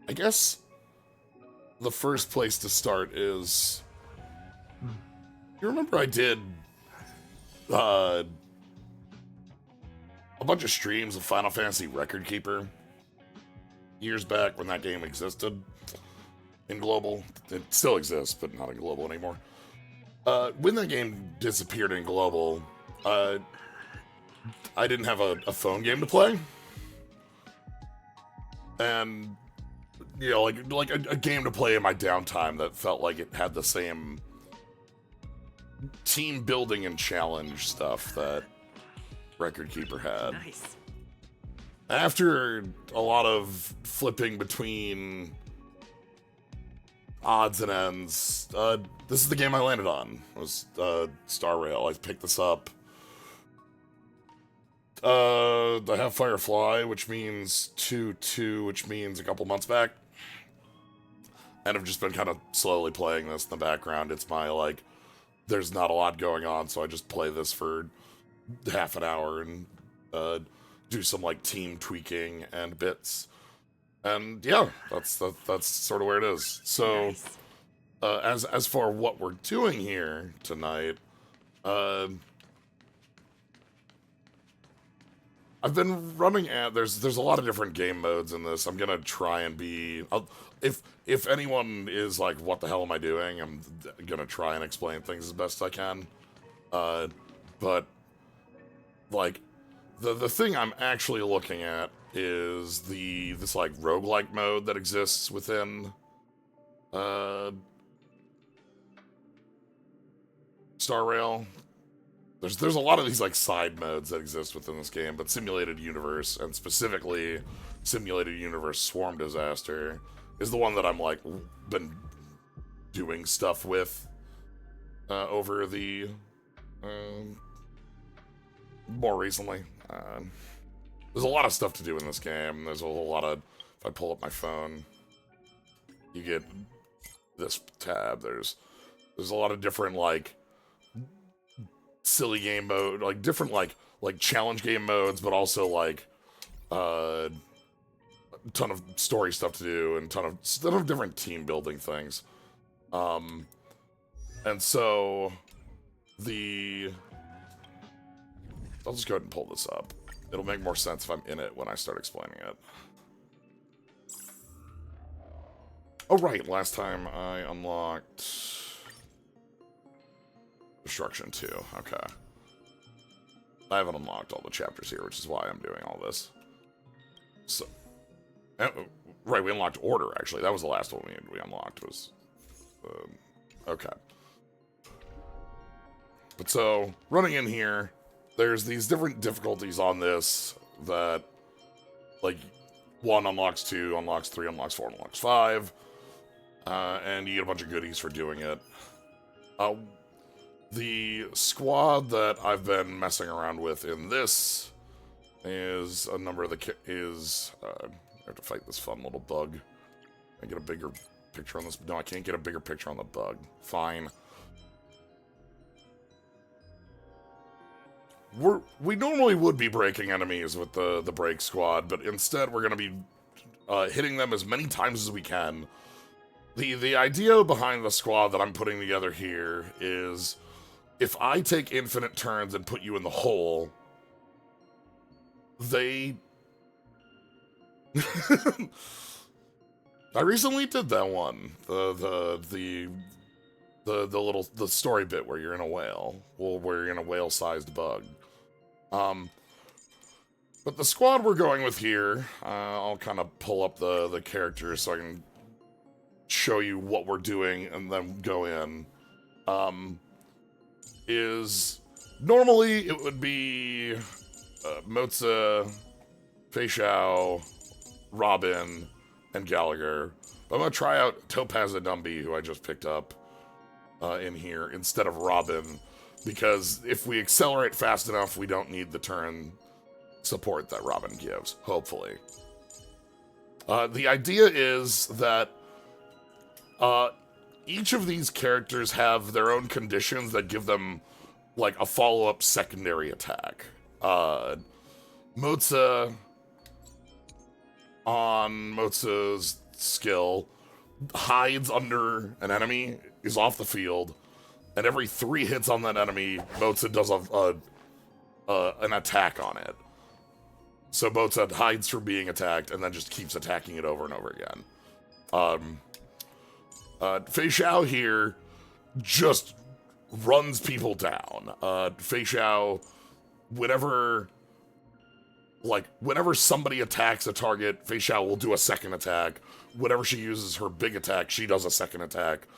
I guess the first place to start is... You remember I did a bunch of streams of Final Fantasy Record Keeper years back when that game existed in global. It still exists, but not in global anymore. When that game disappeared in global, I didn't have a phone game to play. And, you know, like a game to play in my downtime that felt like it had the same team building and challenge stuff that Record Keeper had. Nice. After a lot of flipping between odds and ends, this is the game I landed on. It was Star Rail. I picked this up. I have Firefly, which means 2-2, which means a couple months back. And I've just been kind of slowly playing this in the background. It's my, like, there's not a lot going on, so I just play this for half an hour and do some, like, team tweaking and bits. And, yeah, that's sort of where it is. So, Nice. as for what we're doing here tonight, I've been running at... There's a lot of different game modes in this. I'm gonna try and be... If anyone is like, what the hell am I doing? I'm gonna try and explain things as best I can. But, like, the thing I'm actually looking at is this, like, roguelike mode that exists within, Star Rail. There's a lot of these, like, side modes that exist within this game, but Simulated Universe, and specifically Simulated Universe Swarm Disaster, is the one that I'm, like, been doing stuff with over the more recently. There's a lot of stuff to do in this game. There's a whole lot of... If I pull up my phone, you get this tab. There's a lot of different, like, silly game mode, like different like challenge game modes, but also like a ton of story stuff to do and ton of different team building things. And so I'll just go ahead and pull this up. It'll make more sense if I'm in it when I start explaining it. Oh right, last time I unlocked Destruction 2, okay. I haven't unlocked all the chapters here, which is why I'm doing all this. So, right, we unlocked Order, actually. That was the last one we unlocked, was... okay. But so, running in here, there's these different difficulties on this that, like, 1 unlocks 2, unlocks 3, unlocks 4, unlocks 5, and you get a bunch of goodies for doing it. The squad that I've been messing around with in this is a number of the... I have to fight this fun little bug. I get a bigger picture on this... No, I can't get a bigger picture on the bug. Fine. We normally would be breaking enemies with the break squad, but instead we're going to be hitting them as many times as we can. The idea behind the squad that I'm putting together here is... If I take infinite turns and put you in the hole, they... I recently did that one. The story bit where you're in a whale. Well, where you're in a whale-sized bug. But the squad we're going with here, I'll kind of pull up the characters so I can show you what we're doing and then go in. Is normally it would be Moza, Fei Xiao, Robin, and Gallagher. But I'm going to try out Topaz Adumbi, who I just picked up in here, instead of Robin, because if we accelerate fast enough, we don't need the turn support that Robin gives, hopefully. The idea is that each of these characters have their own conditions that give them, like, a follow-up secondary attack. Moza, on Moza's skill, hides under an enemy, is off the field, and every 3 hits on that enemy, Motsa does an attack on it. So Motsa hides from being attacked and then just keeps attacking it over and over again. Fei Xiao here just runs people down. Fei Xiao, whenever somebody attacks a target, Fei Xiao will do a second attack. Whenever she uses her big attack, she does a second attack.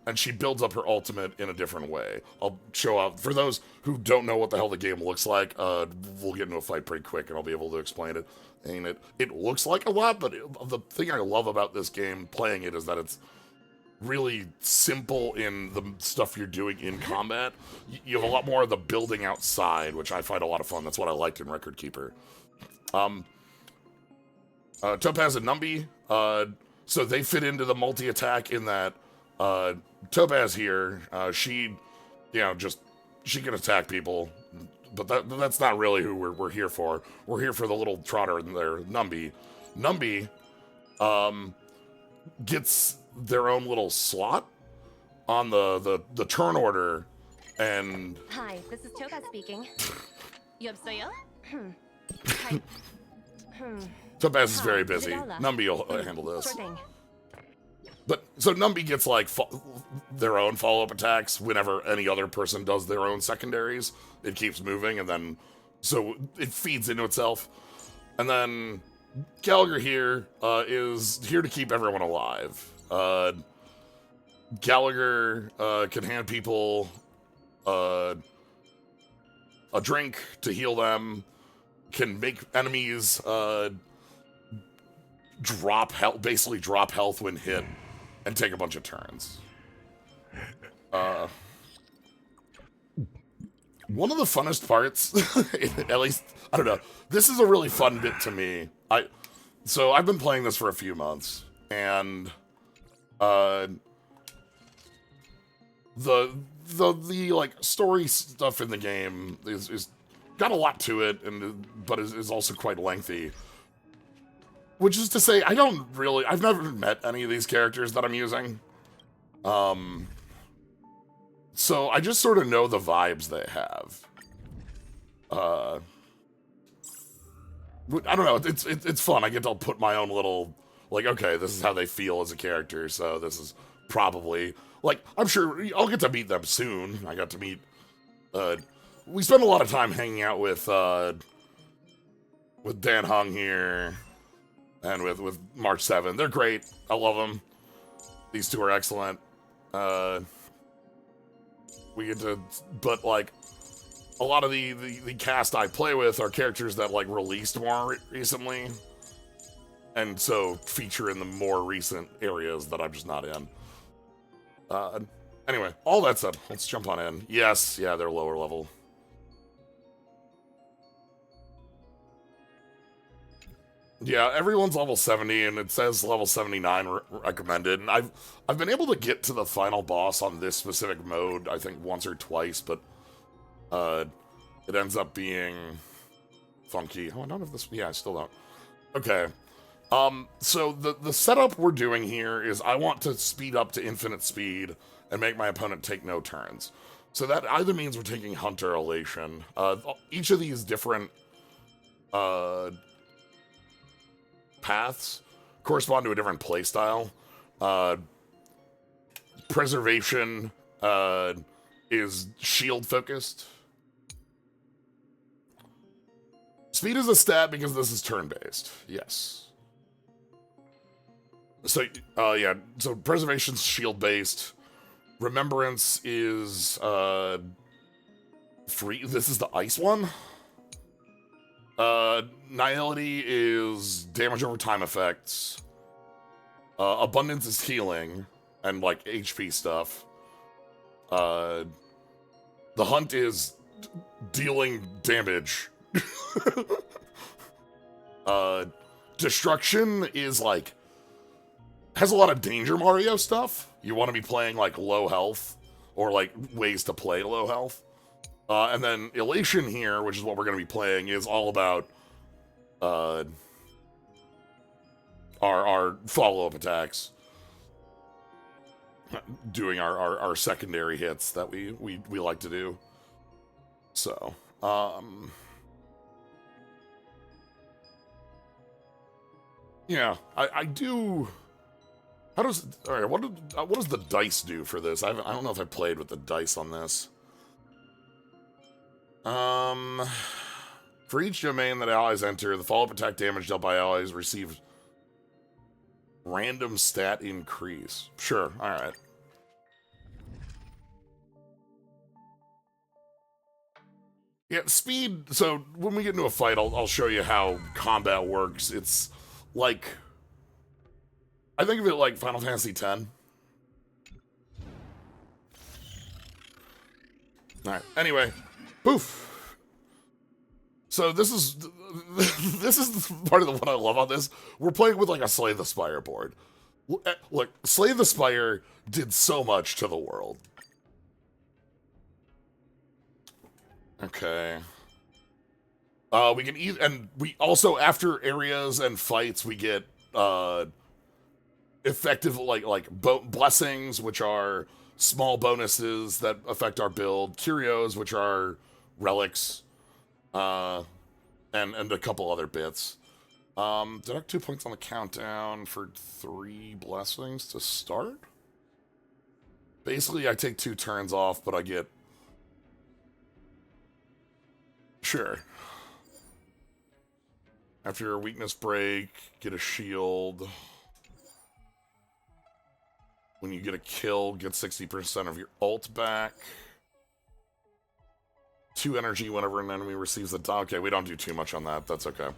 And she builds up her ultimate in a different way. I'll show out, for those who don't know what the hell the game looks like, we'll get into a fight pretty quick and I'll be able to explain it. And it looks like a lot, but the thing I love about this game, playing it, is that it's really simple in the stuff you're doing in combat. You have a lot more of the building outside, which I find a lot of fun. That's what I liked in Record Keeper. Topaz and Numby, so they fit into the multi-attack in that Topaz here, she can attack people, but that's not really who we're here for. We're here for the little trotter in there, Numby. Numby, gets their own little slot on the turn order, and... Hi, this is Topaz speaking. 여보세요? Hi. Topaz is very busy. Numby will handle this. Sure thing. But, so Numby gets, like, their own follow-up attacks whenever any other person does their own secondaries. It keeps moving, and then, so it feeds into itself. And then Gallagher here is here to keep everyone alive. Gallagher can hand people a drink to heal them, can make enemies basically drop health when hit, and take a bunch of turns. One of the funnest parts, at least, I don't know, this is a really fun bit to me. So I've been playing this for a few months, and the like story stuff in the game is got a lot to it, but is also quite lengthy. Which is to say, I've never met any of these characters that I'm using. So I just sort of know the vibes they have. I don't know, it's fun. I get to put my own little, like, okay, this is how they feel as a character, so this is probably, like, I'm sure I'll get to meet them soon. I got to meet, we spend a lot of time hanging out with Dan Hung here. And with March 7. They're great. I love them. These two are excellent. We get to... But, like, a lot of the cast I play with are characters that, like, released more recently. And so feature in the more recent areas that I'm just not in. Anyway, all that said, let's jump on in. Yes, yeah, they're lower level. Yeah, everyone's level 70, and it says level 79 recommended. And I've been able to get to the final boss on this specific mode, I think, once or twice, but it ends up being funky. Oh, I don't have this. Yeah, I still don't. Okay. So the setup we're doing here is I want to speed up to infinite speed and make my opponent take no turns. So that either means we're taking Hunter Elation. Each of these different paths correspond to a different playstyle. Preservation is shield focused. Speed is a stat because this is turn-based. Yes. So, yeah, so preservation's shield-based. Remembrance is free. This is the ice one. Nihility is damage over time effects. Abundance is healing and, like, HP stuff. The hunt is dealing damage. Destruction is, like, has a lot of Danger Mario stuff. You want to be playing, like, low health, or, like, ways to play low health. And then Elation here, which is what we're going to be playing, is all about our follow-up attacks. Doing our secondary hits that we like to do. So, yeah, I do. How does all right? What does the dice do for this? I don't know if I played with the dice on this. For each domain that allies enter, the follow-up attack damage dealt by allies receive random stat increase. Sure, all right. Yeah, speed. So when we get into a fight, I'll show you how combat works. It's like, I think of it like Final Fantasy X. All right. Anyway, poof. So this is this is part of what I love on this. We're playing with like a Slay the Spire board. Look, Slay the Spire did so much to the world. Okay. We can eat, and we also, after areas and fights, we get effective blessings, which are small bonuses that affect our build, curios, which are relics, and a couple other bits. Deduct 2 points on the countdown for 3 blessings to start. Basically, I take 2 turns off, but I get. Sure. After your weakness break, get a shield. When you get a kill, get 60% of your ult back. 2 energy whenever an enemy receives the... Okay, we don't do too much on that. That's okay.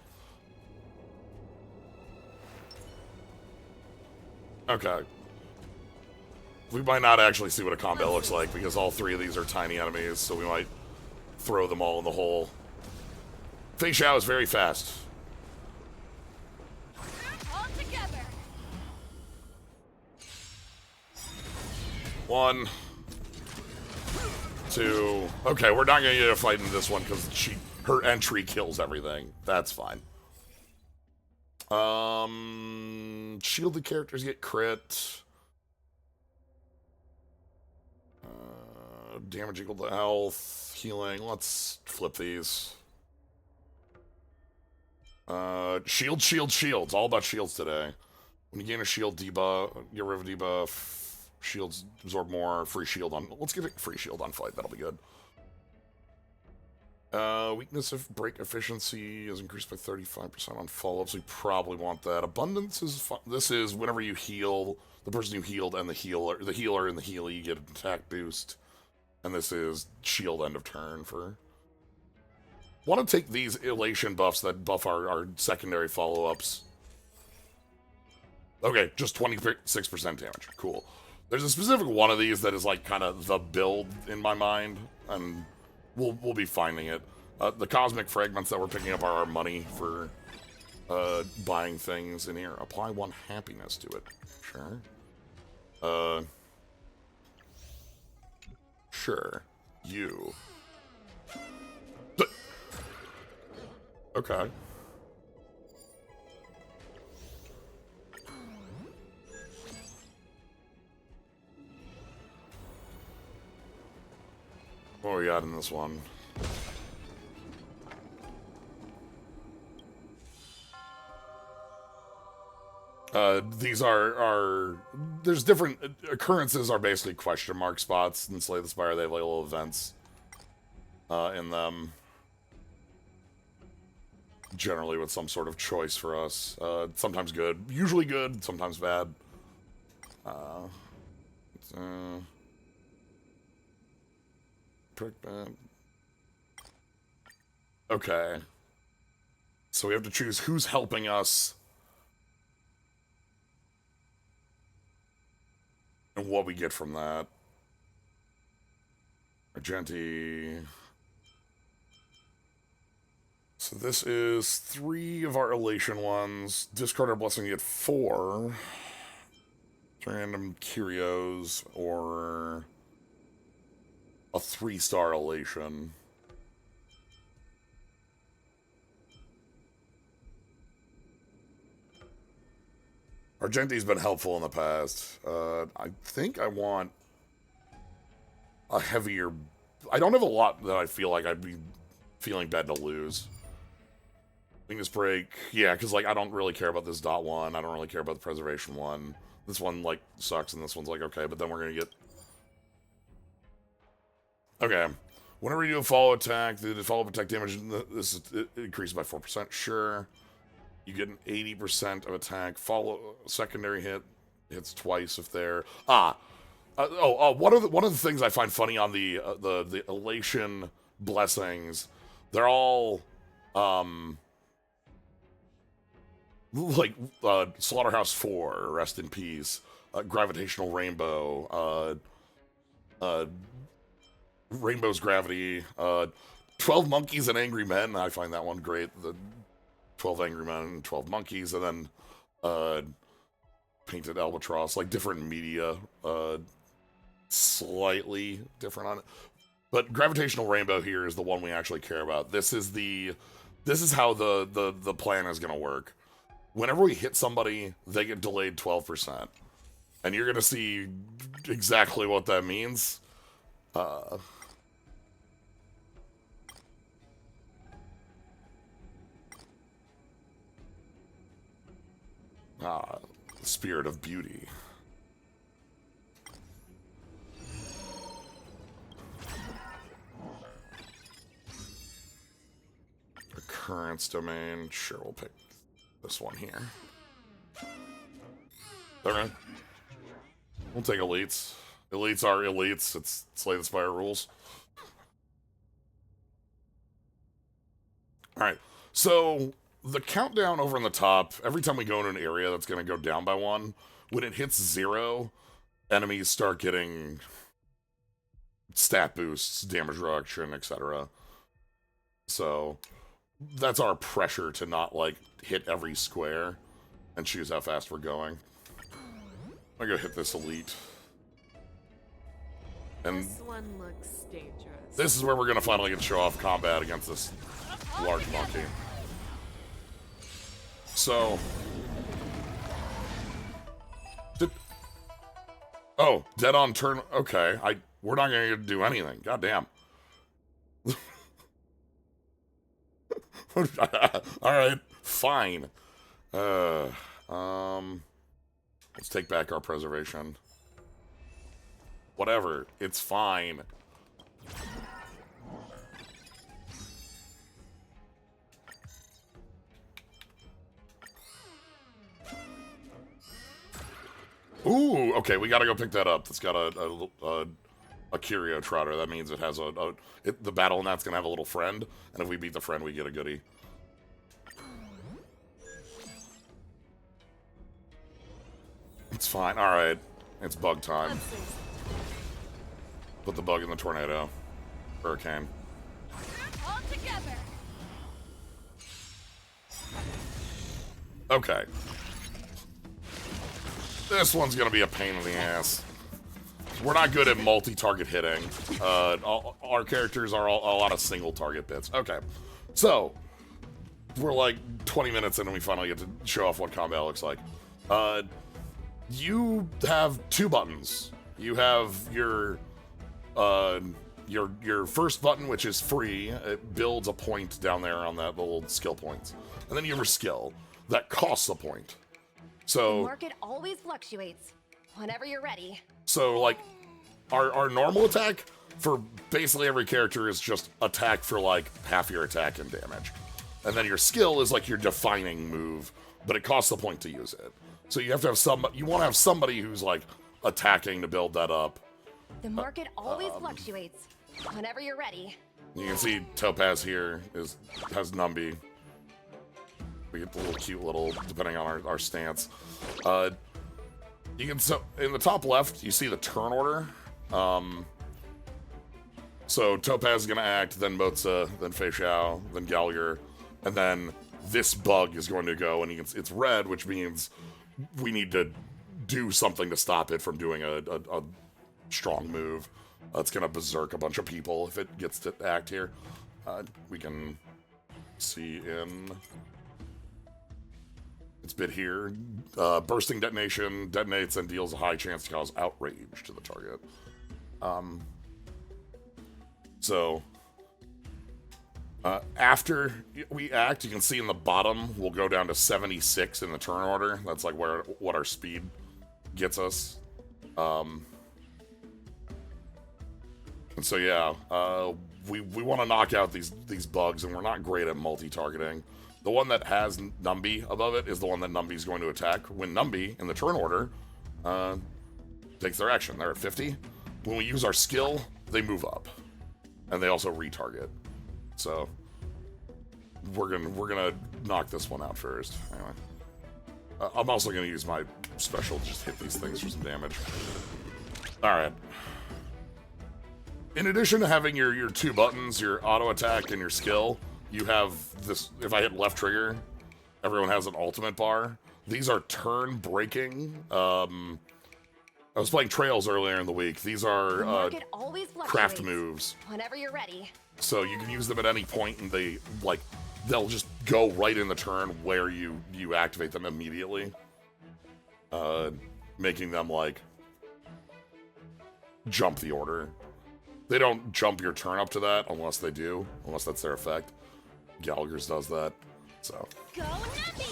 Okay. We might not actually see what a combat looks like, because all 3 of these are tiny enemies, so we might throw them all in the hole. Fei Xiao is very fast. All together. 1, 2. Okay, we're not gonna get a fight in this one because her entry kills everything. That's fine. Shielded characters get crit. Damage equal to health. Healing. Let's flip these. Shields. All about shields today. When you gain a shield debuff, get rid of debuff. Shields absorb more. Free shield on. Let's get a free shield on fight. That'll be good. Weakness of break efficiency is increased by 35% on follow-ups. We probably want that. Abundance is fun. This is whenever you heal, the person you healed and the healer and the healer, you get an attack boost. And this is shield end of turn for. Want to take these elation buffs that buff our secondary follow-ups. Okay, just 26% damage. Cool. There's a specific one of these that is like kind of the build in my mind, and we'll be finding it. The cosmic fragments that we're picking up are our money for buying things in here. Apply 1 happiness to it. Sure. Sure. You. Okay. What do we got in this one? These are there's different occurrences are basically question mark spots in Slay the Spire. They have like little events in them. Generally with some sort of choice for us. Sometimes good, usually good, sometimes bad. Okay. So we have to choose who's helping us and what we get from that. Argenti. So this is 3 of our elation ones. Discard our blessing, you get 4. Random curios or a 3-star elation. Argenti's been helpful in the past. I think I want a heavier... I don't have a lot that I feel like I'd be feeling bad to lose. Weakness break. Yeah, because, like, I don't really care about this dot one. I don't really care about the preservation one. This one, like, sucks, and this one's like, okay, but then we're going to get... Okay. Whenever you do a follow attack, the follow-up attack damage this is, it increases by 4%. Sure. You get an 80% of attack. Secondary hits twice if they're... one of the things I find funny on the elation blessings, they're all like Slaughterhouse 4, rest in peace, Gravitational Rainbow, Rainbow's Gravity, 12 Monkeys and Angry Men. I find that one great. The 12 Angry Men and 12 Monkeys, and then Painted Albatross, like different media, slightly different on it. But Gravitational Rainbow here is the one we actually care about. This is how the plan is gonna work. Whenever we hit somebody, they get delayed 12%. And you're gonna see exactly what that means. The Spirit of Beauty. Occurrence domain. Sure, we'll pick this one here. Okay. We'll take elites. Elites are elites. It's Slay the Spire rules. Alright, so the countdown over on the top, every time we go in an area that's going to go down by 1, when it hits 0, enemies start getting stat boosts, damage reduction, etc. So that's our pressure to not, like, hit every square and choose how fast we're going. I'm gonna go hit this elite. And this one looks dangerous. This is where we're gonna finally get to show off combat against this large monkey. So... Oh, dead on turn... Okay, we're not gonna do anything. Goddamn. Alright, fine. Let's take back our preservation. Whatever, it's fine. Ooh, okay, we gotta go pick that up. It's got a curio trotter. That means it has the battle and that's gonna have a little friend, and if we beat the friend, we get a goodie. It's fine. All right, it's bug time. Put the bug in the tornado, hurricane. All together. Okay. This one's gonna be a pain in the ass. We're not good at multi-target hitting. Our characters are a lot of single-target bits. Okay, so we're like 20 minutes in and we finally get to show off what combat looks like. You have 2 buttons. You have your first button, which is free. It builds a point down there on that little skill points, and then you have your skill that costs a point. So the market always fluctuates. Whenever you're ready. So, like, our normal attack for basically every character is just attack for, like, half your attack and damage. And then your skill is, like, your defining move, but it costs a point to use it. So you have to have you want to have somebody who's, like, attacking to build that up. The market always fluctuates. Whenever you're ready. You can see Topaz here has Numby. We get the little cute little, depending on our stance. You can, so in the top left, you see the turn order. So Topaz is going to act, then Motza, then Fei Xiao, then Gallagher, and then this bug is going to go, and it's red, which means we need to do something to stop it from doing a strong move. It's going to berserk a bunch of people if it gets to act here. We can see in its bit here. Bursting detonation detonates and deals a high chance to cause outrage to the target. After we act, you can see in the bottom, we'll go down to 76 in the turn order. That's like what our speed gets us. And so yeah, we want to knock out these bugs, and we're not great at multi-targeting. The one that has Numby above it is the one that Numby's going to attack. When Numby, in the turn order, takes their action, they're at 50. When we use our skill, they move up. And they also retarget. So, we're gonna knock this one out first. Anyway. I'm also gonna use my special to just hit these things for some damage. Alright. In addition to having your two buttons, your auto attack and your skill, you have this. If I hit left trigger, everyone has an ultimate bar. These are turn breaking. I was playing Trails earlier in the week. These are craft moves. Whenever you're ready. So you can use them at any point, and they'll just go right in the turn where you activate them immediately, making them like jump the order. They don't jump your turn up to that unless that's their effect. Gallagher's does that. So. Go Nappy!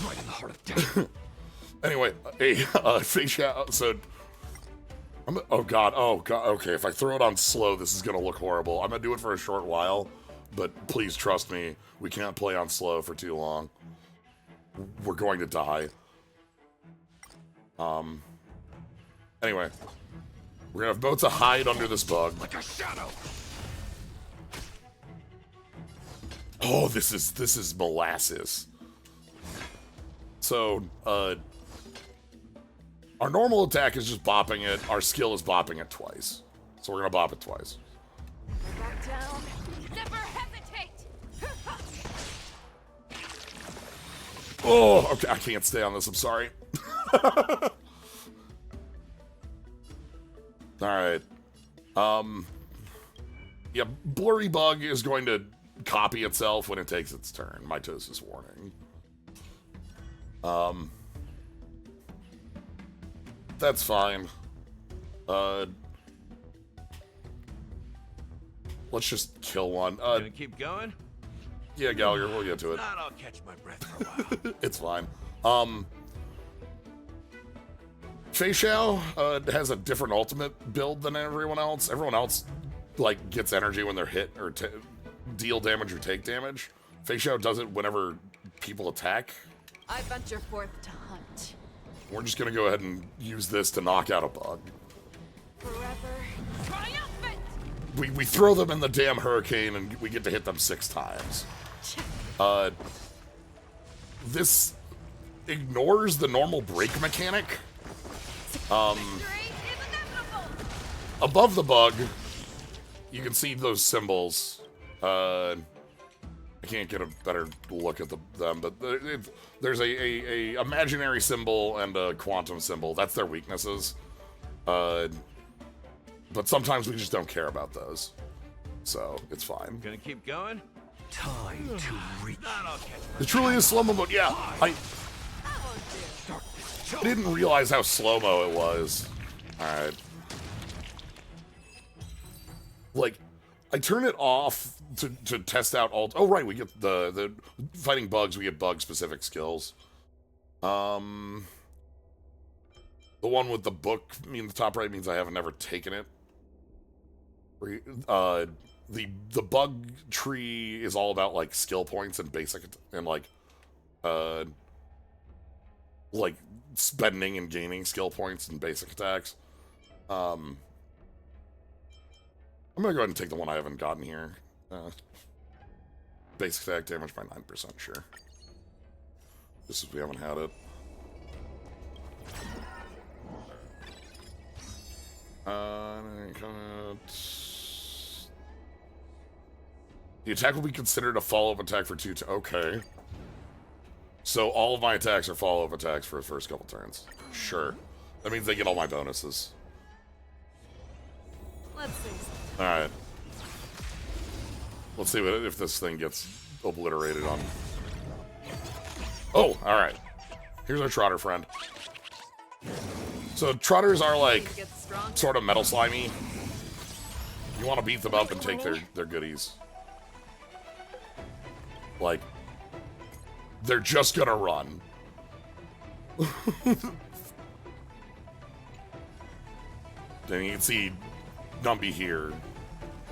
Right in the heart of death. Anyway, fish out. So, oh god. Okay, if I throw it on slow, this is gonna look horrible. I'm gonna do it for a short while, but please trust me, we can't play on slow for too long. We're going to die. Anyway, we're gonna have Motza hide under this bug. Like a shadow. Oh, this is molasses. So, our normal attack is just bopping it. Our skill is bopping it twice. So we're gonna bop it twice. Back down. Never hesitate. Oh, okay. I can't stay on this. I'm sorry. All right. Yeah, Blurry Bug is going to copy itself when it takes its turn. Mitosis warning. That's fine. Let's just kill one. Gonna keep going? Yeah, Gallagher, we'll get to it. Not, I'll catch my breath for a while. It's fine. Fei Xiao has a different ultimate build than everyone else. Everyone else like gets energy when they're hit or deal damage or take damage. Fei Xiao does it whenever people attack. I venture forth to hunt. We're just gonna go ahead and use this to knock out a bug. Forever triumphant! We throw them in the damn hurricane and we get to hit them 6 times. This ignores the normal brake mechanic. Above the bug, you can see those symbols. I can't get a better look at them, but there's a imaginary symbol and a quantum symbol. That's their weaknesses. But sometimes we just don't care about those. So, it's fine. Gonna keep going? Time to reach. Not, I'll catch my It truly is slow-mo mode. Yeah, I didn't realize how slow-mo it was. Alright. Like, I turn it off to test out all. Oh, right, we get the fighting bugs, we get bug-specific skills. The one with the book, the top right means I haven't ever taken it. The bug tree is all about, like, skill points and basic, and, like spending and gaining skill points and basic attacks. I'm gonna go ahead and take the one I haven't gotten here. Basic attack damage by 9%, sure. Just as we haven't had it. The attack will be considered a follow-up attack for 2 okay. So all of my attacks are follow-up attacks for the first couple turns. Sure. That means they get all my bonuses. Let's see. Alright. Let's see if this thing gets obliterated on Oh, alright. Here's our trotter friend. So trotters are like Gets stronger. sort of metal slimy. You want to beat them up and take their goodies. Like, they're just gonna run. Then you can see Numby here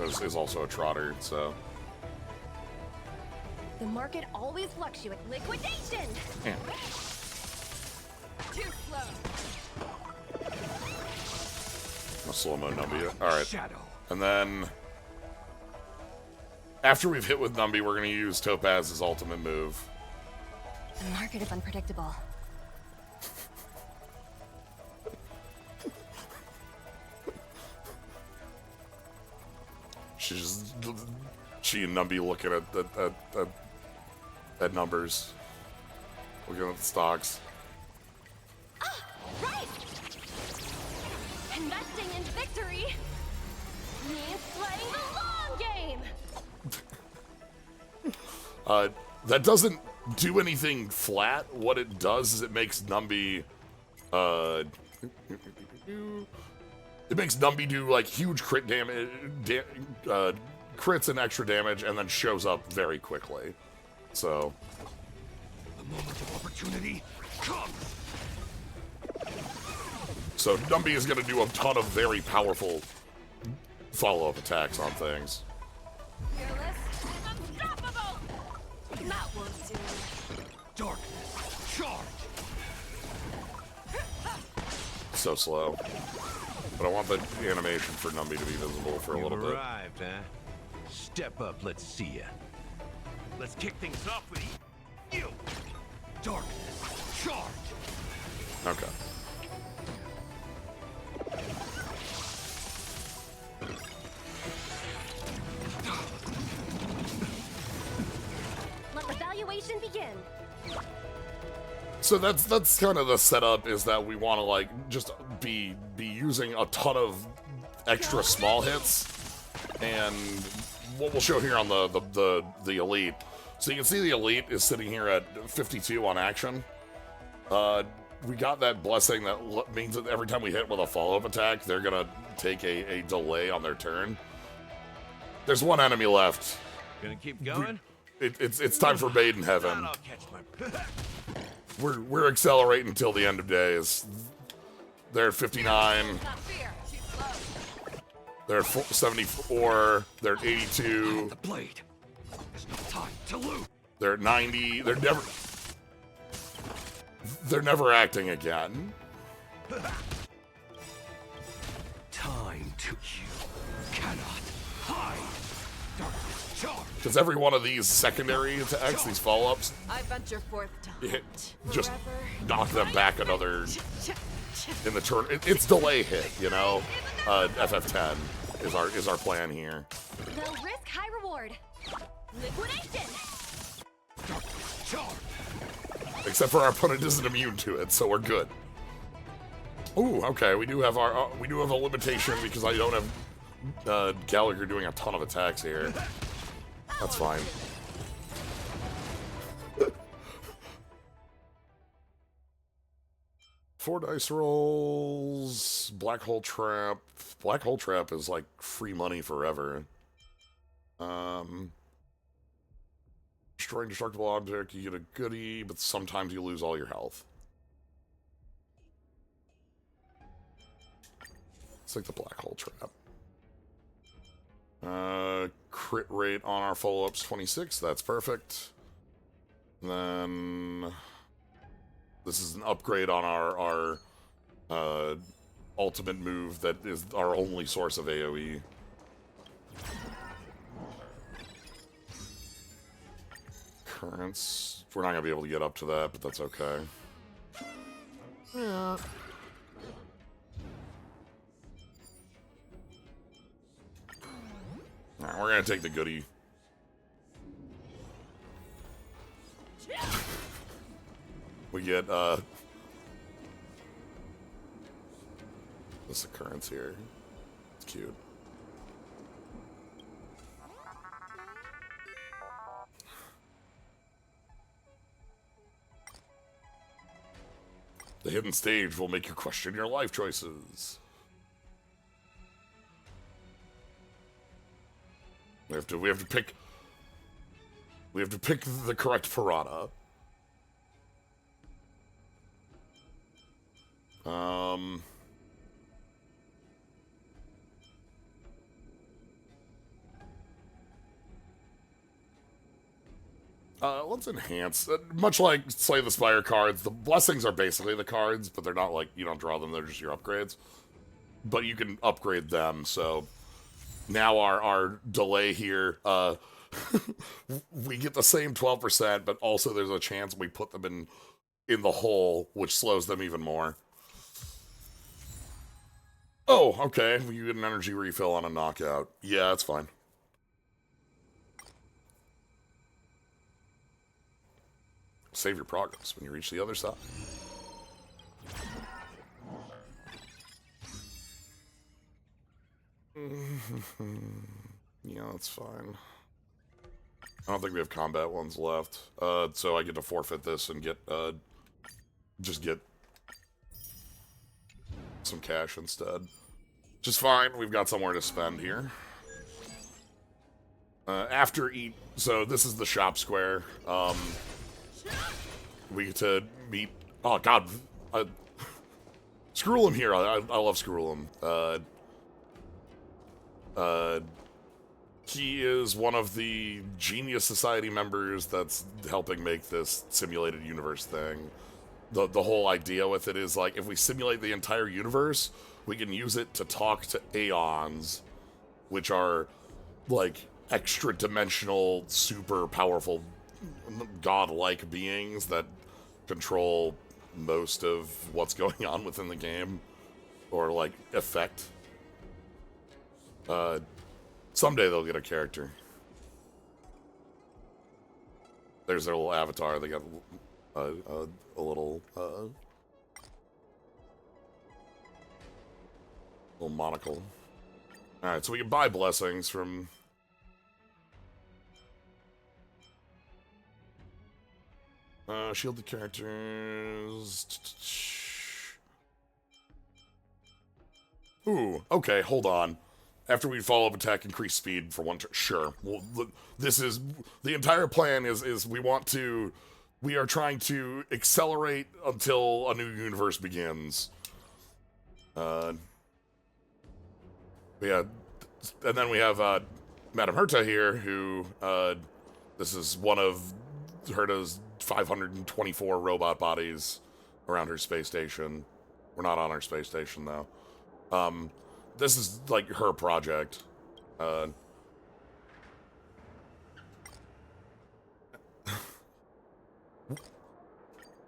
is also a trotter, so. The market always fluctuates. Liquidation! Yeah. Too slow. A slow-mo Numby. Alright. Shadow. And then, after we've hit with Numby, we're going to use Topaz's ultimate move. The market is unpredictable. She and Numby looking at numbers. Looking at the stocks. Ah, right! Investing in victory means playing the long game! That doesn't do anything flat. What it does is it makes Numby, it makes Numby do like huge crit damage, crits and extra damage, and then shows up very quickly. So, The moment of opportunity comes. so Numby is going to do a ton of very powerful follow-up attacks on things. Fearless and unstoppable. That won't do. Darkness, charge. So slow. But I want the animation for Numby to be visible for a little bit. Arrived, huh? Step up, let's see ya. Let's kick things off with you. Darkness, charge. Okay. Let the valuation begin. So that's kind of the setup, is that we want to like just be using a ton of extra small hits, and what we'll show here on the elite. So you can see the elite is sitting here at 52 on action. We got that blessing that means that every time we hit with a follow-up attack, they're gonna take a delay on their turn. There's one enemy left. Gonna keep going? It's time for Maiden Heaven. I'll catch my... We're accelerating until the end of days. They're at 59. Not fear. Too slow. They're at 74. They're at 82. The blade. There's no time to lose. They're at 90. They're never acting again. Time to you. Cannot hide. Darkness, charge. Because every one of these secondary attacks, these follow-ups, I venture forth to hit, hunt. just Forever. knock them back another in the turn. It's delay hit, you know. FF10 is our plan here. Low risk, high reward. Liquidation! Darkness, charge. Except for our opponent isn't immune to it, so we're good. Ooh, okay. We do have a limitation because I don't have Gallagher doing a ton of attacks here. That's fine. 4 dice rolls. Black hole trap. Black hole trap is like free money forever. Destroying destructible object, you get a goodie, but sometimes you lose all your health. It's like the black hole trap. Crit rate on our follow-ups 26, that's perfect. And then this is an upgrade on our ultimate move that is our only source of AoE. Currents. We're not gonna be able to get up to that, but that's okay. Yeah. Alright, we're gonna take the goodie. We get this occurrence here. It's cute. The hidden stage will make you question your life choices. We have to pick the correct piranha. Let's enhance. Much like Slay the Spire cards, the blessings are basically the cards, but they're not like, you don't draw them, they're just your upgrades. But you can upgrade them, so now our delay here, we get the same 12%, but also there's a chance we put them in the hole, which slows them even more. Oh, okay, you get an energy refill on a knockout. Yeah, that's fine. Save your progress when you reach the other side. Yeah, that's fine. I don't think we have combat ones left. So I get to forfeit this and get, just get some cash instead. Just fine, we've got somewhere to spend here. So this is the shop square. We get to meet, oh god, Screwlum here, I love Screwlum. He is one of the Genius Society members that's helping make this simulated universe thing. The whole idea with it is, like, if we simulate the entire universe, we can use it to talk to Aeons, which are, like, extra-dimensional, super powerful, godlike beings that control most of what's going on within the game, or, like, affect. Someday they'll get a character. There's their little avatar. They got a little monocle. Alright, so we can buy blessings from... shielded characters... Ooh, okay, hold on. After we follow up attack, increase speed for one turn. Sure. Well, this is... The entire plan is we are trying to accelerate until a new universe begins. Yeah. And then we have, Madame Herta here, who, this is one of Herta's 524 robot bodies around her space station. We're not on our space station, though. This is, like, her project.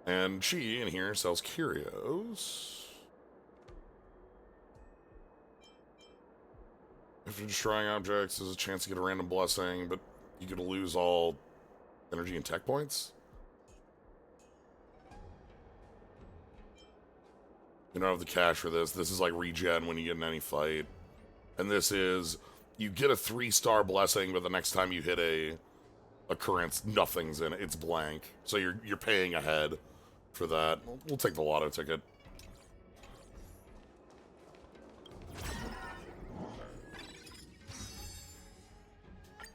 And she, in here, sells curios. If you're destroying objects, there's a chance to get a random blessing, but you could lose all energy and tech points. You don't have the cash for this. This is like regen when you get in any fight. And this is, you get a 3-star blessing, but the next time you hit a occurrence, nothing's in it. It's blank. So you're paying ahead for that. We'll take the lotto ticket.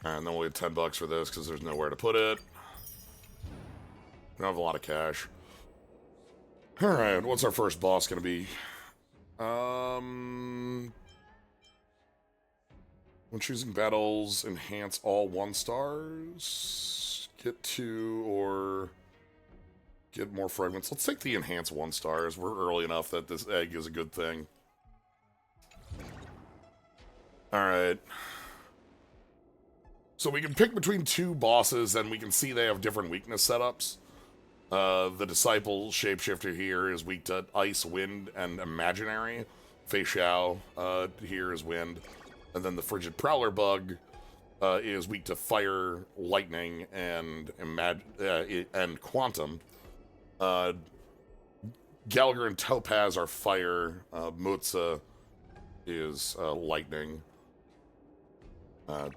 And then we'll get $10 for this because there's nowhere to put it. We don't have a lot of cash. Alright, what's our first boss gonna be? When choosing battles, enhance all 1-stars. Get 2 or get more fragments. Let's take the enhance 1-stars. We're early enough that this egg is a good thing. Alright. So we can pick between 2 bosses, and we can see they have different weakness setups. The Disciple Shapeshifter here is weak to Ice, Wind, and Imaginary. Fei Xiao here is Wind. And then the Frigid Prowler Bug is weak to Fire, Lightning, and Quantum. Gallagher and Topaz are Fire. Mutsa is Lightning.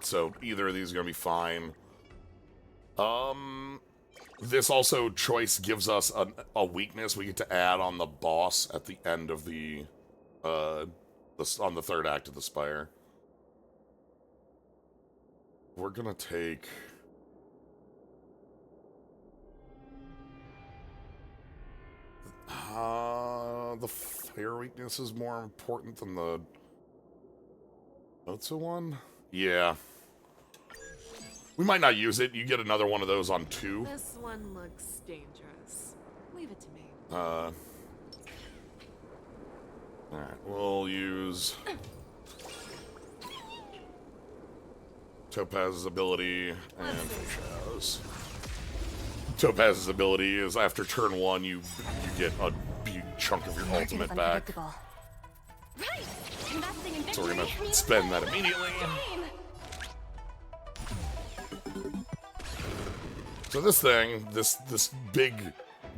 So either of these are going to be fine. This also choice gives us a weakness we get to add on the boss at the end of on the third act of the Spire. We're gonna take... the fire weakness is more important than the Otsu one? Yeah. We might not use it. You get another one of those on 2. This one looks dangerous. Leave it to me. Alright, we'll use Topaz's ability and Shadow's. Topaz's ability is after turn 1, you get a big chunk of your ultimate back. Right. Investing in So we're victory gonna means spend that immediately. gain. So this thing, this big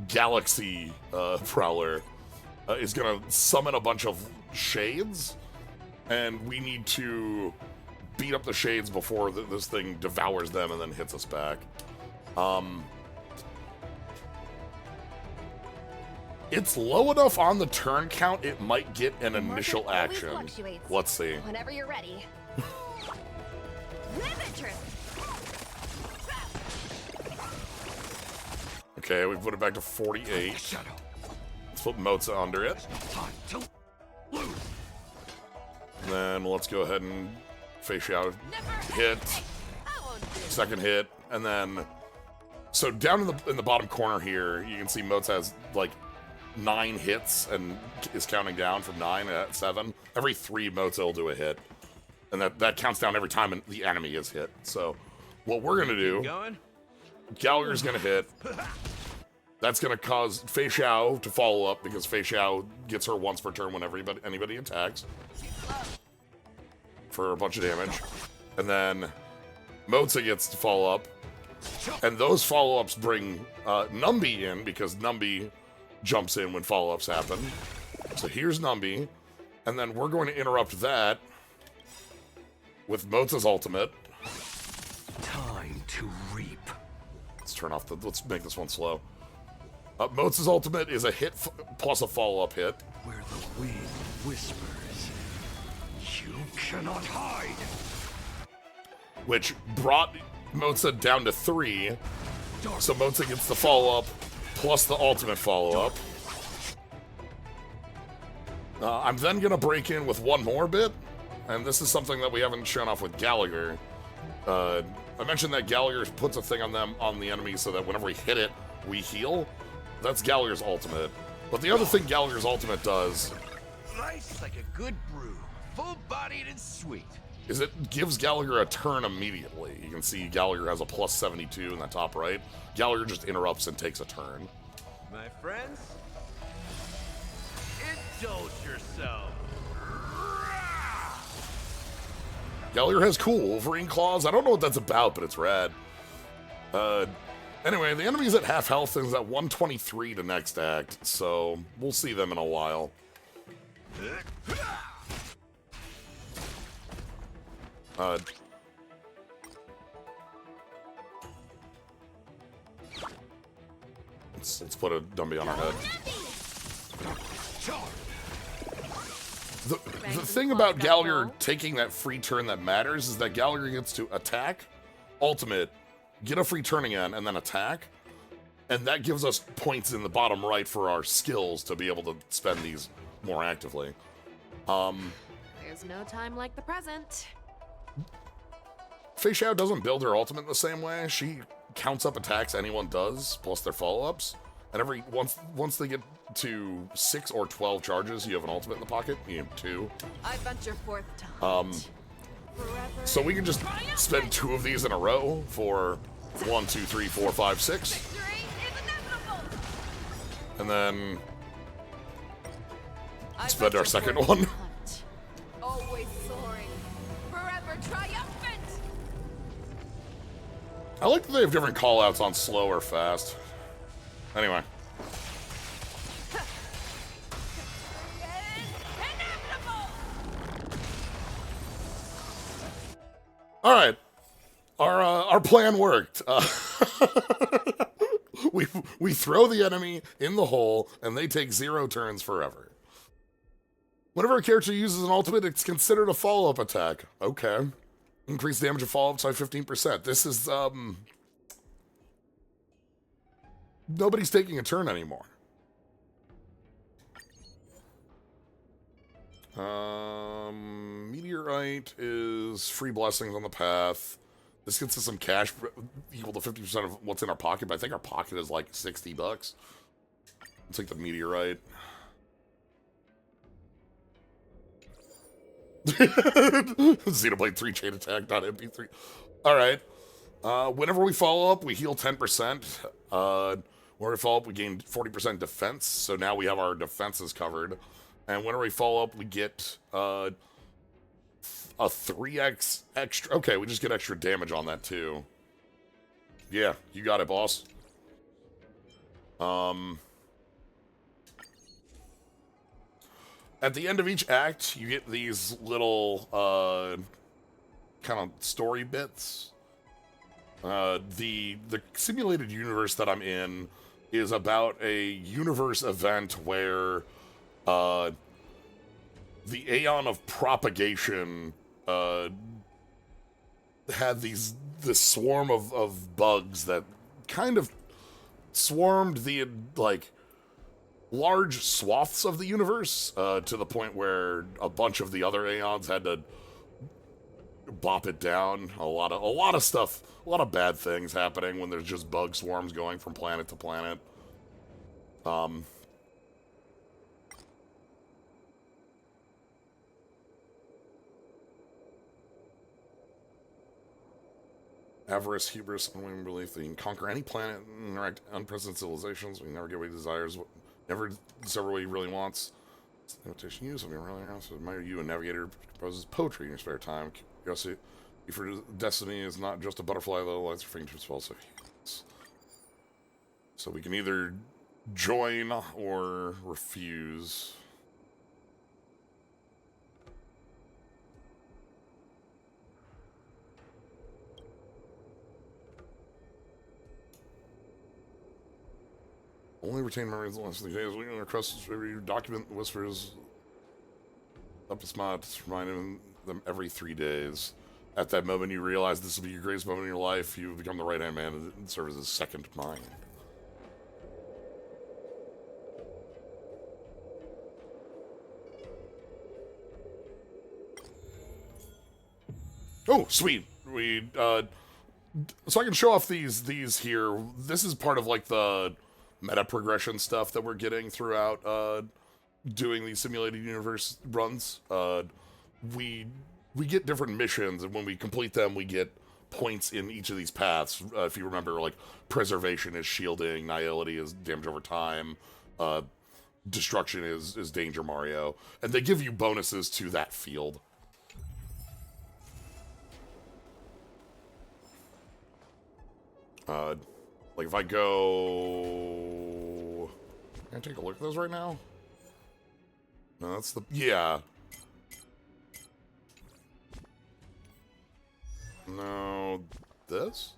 galaxy prowler, is gonna summon a bunch of shades, and we need to beat up the shades before this thing devours them and then hits us back. It's low enough on the turn count, it might get an initial Market always action. fluctuates. Let's see. Whenever you're ready. Riveter. Okay, we put it back to 48. Shadow. Let's put Moza under it. Time to lose. And then let's go ahead and face out. Never Hit. I won't do. Second hit, and then... So down in the bottom corner here, you can see Moza has, like, 9 hits and is counting down from 9 at 7. Every 3 Moza will do a hit. And that counts down every time the enemy is hit. So what we're going to do... Going? Gallagher's gonna hit. That's gonna cause Fei Xiao to follow up because Fei Xiao gets her once per turn whenever anybody attacks for a bunch of damage. And then Moza gets to follow up. And those follow-ups bring Numby in because Numby jumps in when follow-ups happen. So here's Numby. And then we're going to interrupt that with Moza's ultimate. Time to reap. Let's make this one slow. Moza's ultimate is a hit plus a follow-up hit. Where the wind whispers, you cannot hide. Which brought Moza down to 3. So Moza gets the follow-up plus the ultimate follow-up. I'm then going to break in with one more bit. And this is something that we haven't shown off with Gallagher. I mentioned that Gallagher puts a thing on the enemy so that whenever we hit it, we heal. That's Gallagher's ultimate. But the other thing Gallagher's ultimate does Nice like a good brew, full-bodied and sweet. is it gives Gallagher a turn immediately. You can see Gallagher has a plus 72 in the top right. Gallagher just interrupts and takes a turn. My friends, indulge yourself. Gallagher has cool Wolverine claws. I don't know what that's about, but it's rad. Anyway, the enemy's at half health and is at 123 to next act, so we'll see them in a while. Let's put a Dumby on our head. The thing about Gallagher taking that free turn that matters is that Gallagher gets to attack, ultimate, get a free turn again, and then attack. And that gives us points in the bottom right for our skills to be able to spend these more actively. There's no time like the present. Fei Xiao doesn't build her ultimate the same way. She counts up attacks anyone does, plus their follow-ups. And once they get to 6 or 12 charges, you have an ultimate in the pocket. You have 2. I venture forth to hunt. So we can just spend 2 of these in a row for 1, 2, 3, 4, 5, 6. Victory is inevitable. And then I spend our venture second forth one. to hunt. Always soaring, forever triumphant. I like that they have different callouts on slow or fast. Anyway. All right, our plan worked. we throw the enemy in the hole, and they take 0 turns forever. Whenever a character uses an ultimate, it's considered a follow-up attack. Okay. Increase damage of follow-ups by 15%. This is, nobody's taking a turn anymore. Meteorite is free blessings on the path. This gets us some cash equal to 50% of what's in our pocket, but I think our pocket is like $60. Let's take the meteorite. Xenoblade 3 chain attack, not MP3. Alright. Whenever we follow up, we heal 10%. Whenever we follow up, we gain 40% defense. So now we have our defenses covered. And whenever we follow up, we get a 3x extra. Okay, we just get extra damage on that too. Yeah, you got it, boss. At the end of each act, you get these little kind of story bits. The simulated universe that I'm in is about a universe event where the Aeon of Propagation had this swarm of bugs that kind of swarmed the, like, large swaths of the universe to the point where a bunch of the other Aeons had to bop it down. A lot of stuff, a lot of bad things happening when there's just bug swarms going from planet to planet. Avarice, hubris, unwavering belief that you can conquer any planet and interact unprecedented civilizations. We never get what he desires, never discover what he really wants. Invitation use of your really house. Admire you, a navigator composes poetry in your spare time. Curiosity for destiny is not just a butterfly that lights your fingertips also. So we can either join or refuse. Only retain memories the last of the days. We can request every document whispers up to spots, reminding them every 3 days. At that moment, you realize this will be your greatest moment in your life. You become the right-hand man and serve as his second mind. Oh, sweet. So I can show off these here. This is part of like the meta progression stuff that we're getting throughout doing these simulated universe runs. We get different missions, and when we complete them, we get points in each of these paths. If you remember, like, preservation is shielding, nihility is damage over time, destruction is danger Mario, and they give you bonuses to that field. Like, if I go... Can I take a look at those right now? No, that's the... Yeah. No, this?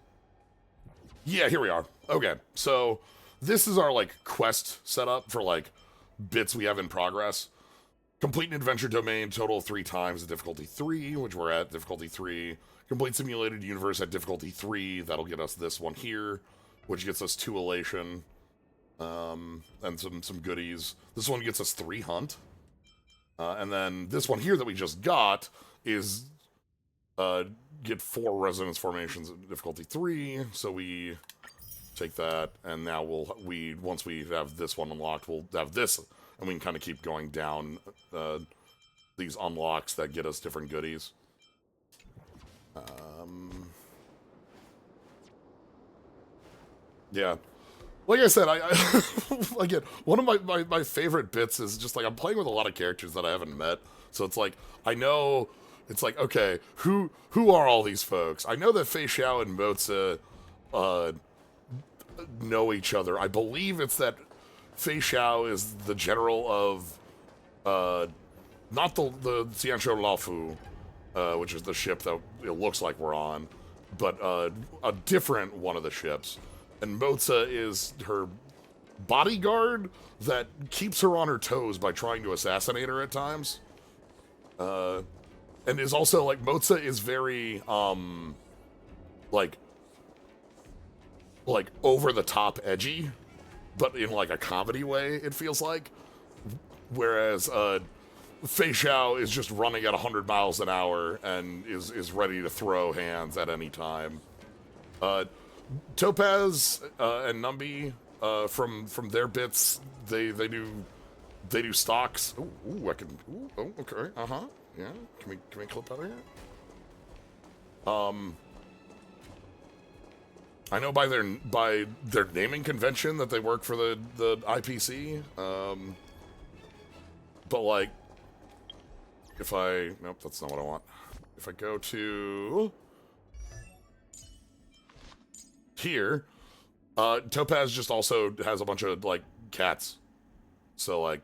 Yeah, here we are. Okay, so this is our, like, quest setup for, like, bits we have in progress. Complete an adventure domain, total of 3 times, difficulty 3, which we're at, difficulty 3. Complete simulated universe at difficulty 3, that'll get us this one here, which gets us 2 elation, and some goodies. This one gets us 3 hunt. And then this one here that we just got is... get 4 resonance formations at difficulty 3, so we take that, and now once we have this one unlocked, we'll have this, and we can kind of keep going down these unlocks that get us different goodies. Yeah. Like I said, again, one of my favorite bits is just, like, I'm playing with a lot of characters that I haven't met, so it's like, I know... It's like, okay, who are all these folks? I know that Fei Xiao and Moza know each other. I believe it's that Fei Xiao is the general of, not the Xianzhou Laofu, which is the ship that it looks like we're on, but a different one of the ships. and Motza is her bodyguard that keeps her on her toes by trying to assassinate her at times. And is also, like, Motza is very, like over-the-top edgy, but in, like, a comedy way, it feels like. Whereas, Fei Xiao is just running at 100 miles an hour and is ready to throw hands at any time. Topaz and Numby, from their bits, they do stocks. Ooh, I can. Ooh, oh, okay. Yeah. Can we clip out of here? I know by their naming convention that they work for the IPC. But like, nope, that's not what I want. If I go to here, Topaz just also has a bunch of, like, cats. So, like,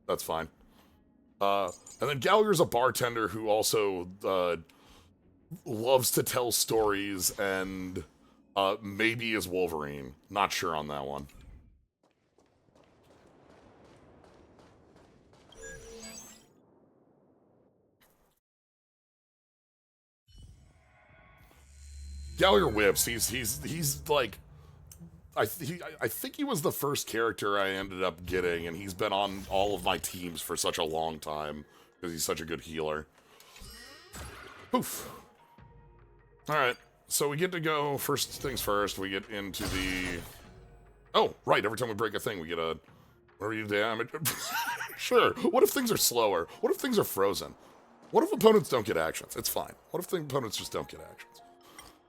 that's fine. And then Gallagher's a bartender who also, loves to tell stories and, maybe is Wolverine. Not sure on that one. Gallagher whips. He's like, I think he was the first character I ended up getting, and he's been on all of my teams for such a long time because he's such a good healer. Oof. All right, so we get to go first things first. We get into the. Oh, right. Every time we break a thing, we get a. What are you damage? Sure. What if things are slower? What if things are frozen? What if opponents don't get actions? It's fine. What if the opponents just don't get actions?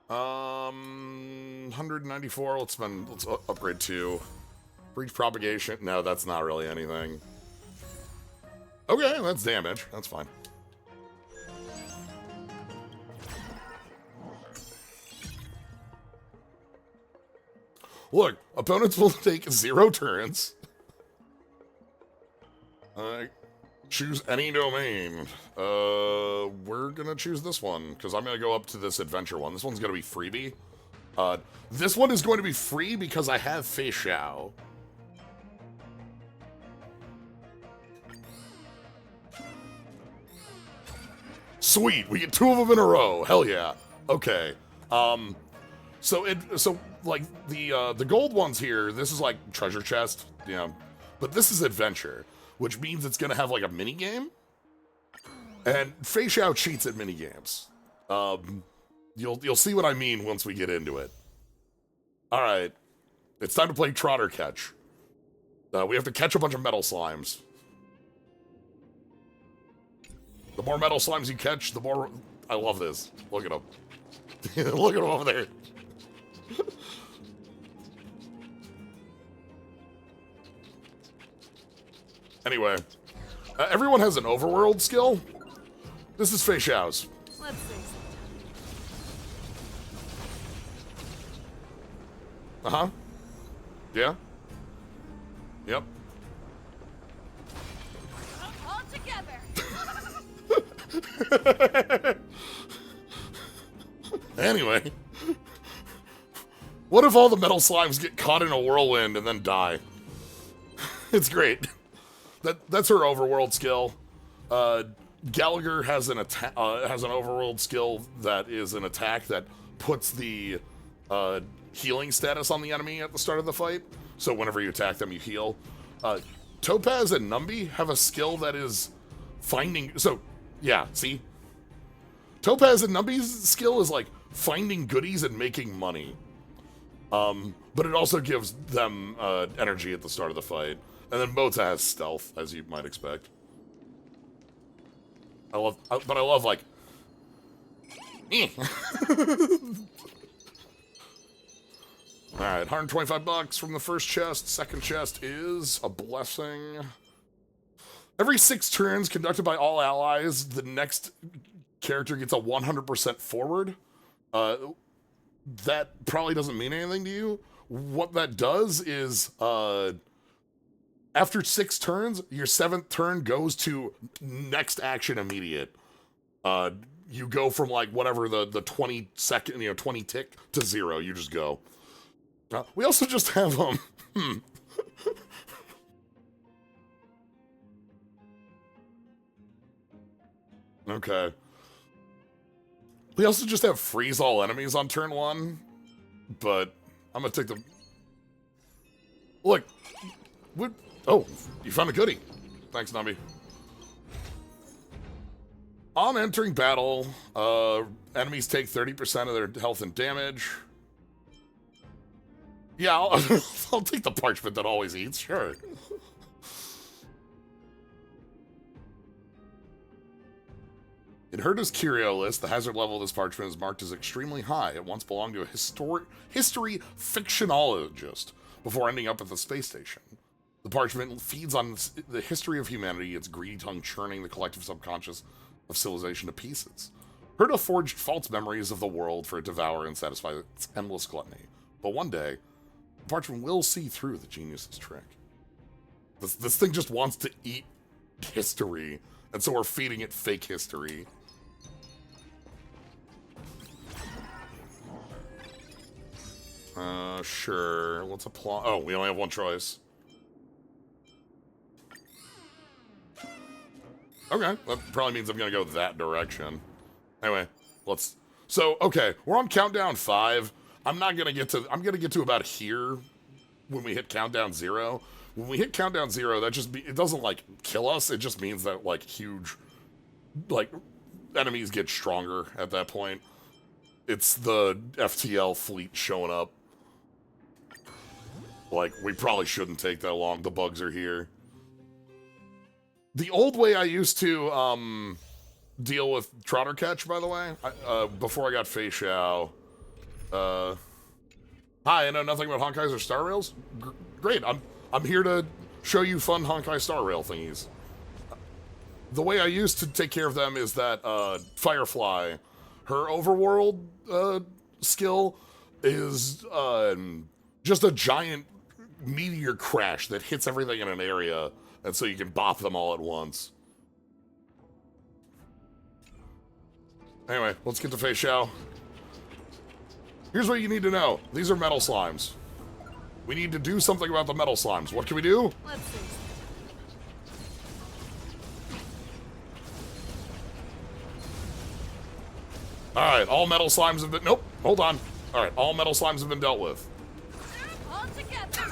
194. Let's upgrade 2. Breach propagation. No, that's not really anything. Okay, that's damage. That's fine. Look, opponents will take 0 turns. Choose any domain. We're gonna choose this one, because I'm gonna go up to this adventure one. This one's gonna be freebie. This one is going to be free because I have Fei Xiao. Sweet, we get 2 of them in a row. Hell yeah. Okay. So like the gold ones here, this is like treasure chest, you know, but this is adventure, which means it's gonna have like a mini game. And Fei Xiao cheats at mini games. You'll see what I mean once we get into it. All right, it's time to play Trotter Catch. We have to catch a bunch of metal slimes. The more metal slimes you catch, the more. I love this. Look at them. Look at them over there. Anyway, everyone has an overworld skill. This is Fei Xiao's. Let's see. Uh-huh. Yeah. Yep. All together. Anyway. What if all the metal slimes get caught in a whirlwind and then die? It's great. That's her overworld skill. Gallagher has an overworld skill that is an attack that puts the healing status on the enemy at the start of the fight. So whenever you attack them, you heal. Topaz and Numby have a skill that is finding. So yeah, see, Topaz and Numby's skill is like finding goodies and making money. But it also gives them energy at the start of the fight. And then Mota has stealth, as you might expect. But I love like. All right, $125 from the first chest. Second chest is a blessing. Every 6 turns conducted by all allies, the next character gets a 100% forward. That probably doesn't mean anything to you. What that does is, after 6 turns, your 7th turn goes to next action immediate. you go from like whatever the 20 second, 20 tick to 0. You just go. We also just have Okay. We also just have freeze all enemies on turn 1, but I'm gonna take the. Look, what? Oh, you found a goodie. Thanks, Numby. On entering battle, enemies take 30% of their health and damage. Yeah, I'll take the parchment that always eats, sure. In Herda's curio list, the hazard level of this parchment is marked as extremely high. It once belonged to a history fictionologist before ending up at the space station. The parchment feeds on the history of humanity, its greedy tongue churning the collective subconscious of civilization to pieces. Herda forged false memories of the world for it to devour and satisfy its endless gluttony. But one day, the parchment will see through the genius's trick. This thing just wants to eat history, and so we're feeding it fake history. Sure. Let's apply. Oh, we only have one choice. Okay, that probably means I'm gonna go that direction. Anyway, let's. So, okay, we're on countdown 5. I'm gonna get to about here when we hit countdown 0. When we hit countdown 0, that just it doesn't like kill us. It just means that like huge, like enemies get stronger at that point. It's the FTL fleet showing up. Like, we probably shouldn't take that long. The bugs are here. The old way I used to deal with Trotter Catch, by the way, before I got Fei Xiao. Hi, I know nothing about Honkais or Star Rails. Great, I'm here to show you fun Honkai Star Rail thingies. The way I used to take care of them is that Firefly, her overworld skill is just a giant meteor crash that hits everything in an area, and so you can bop them all at once. Anyway, let's get to Fei Xiao. Here's what you need to know. These are metal slimes. We need to do something about the metal slimes. What can we do? Let's see. Alright, all metal slimes have been... Nope, hold on. Alright, all metal slimes have been dealt with. All together.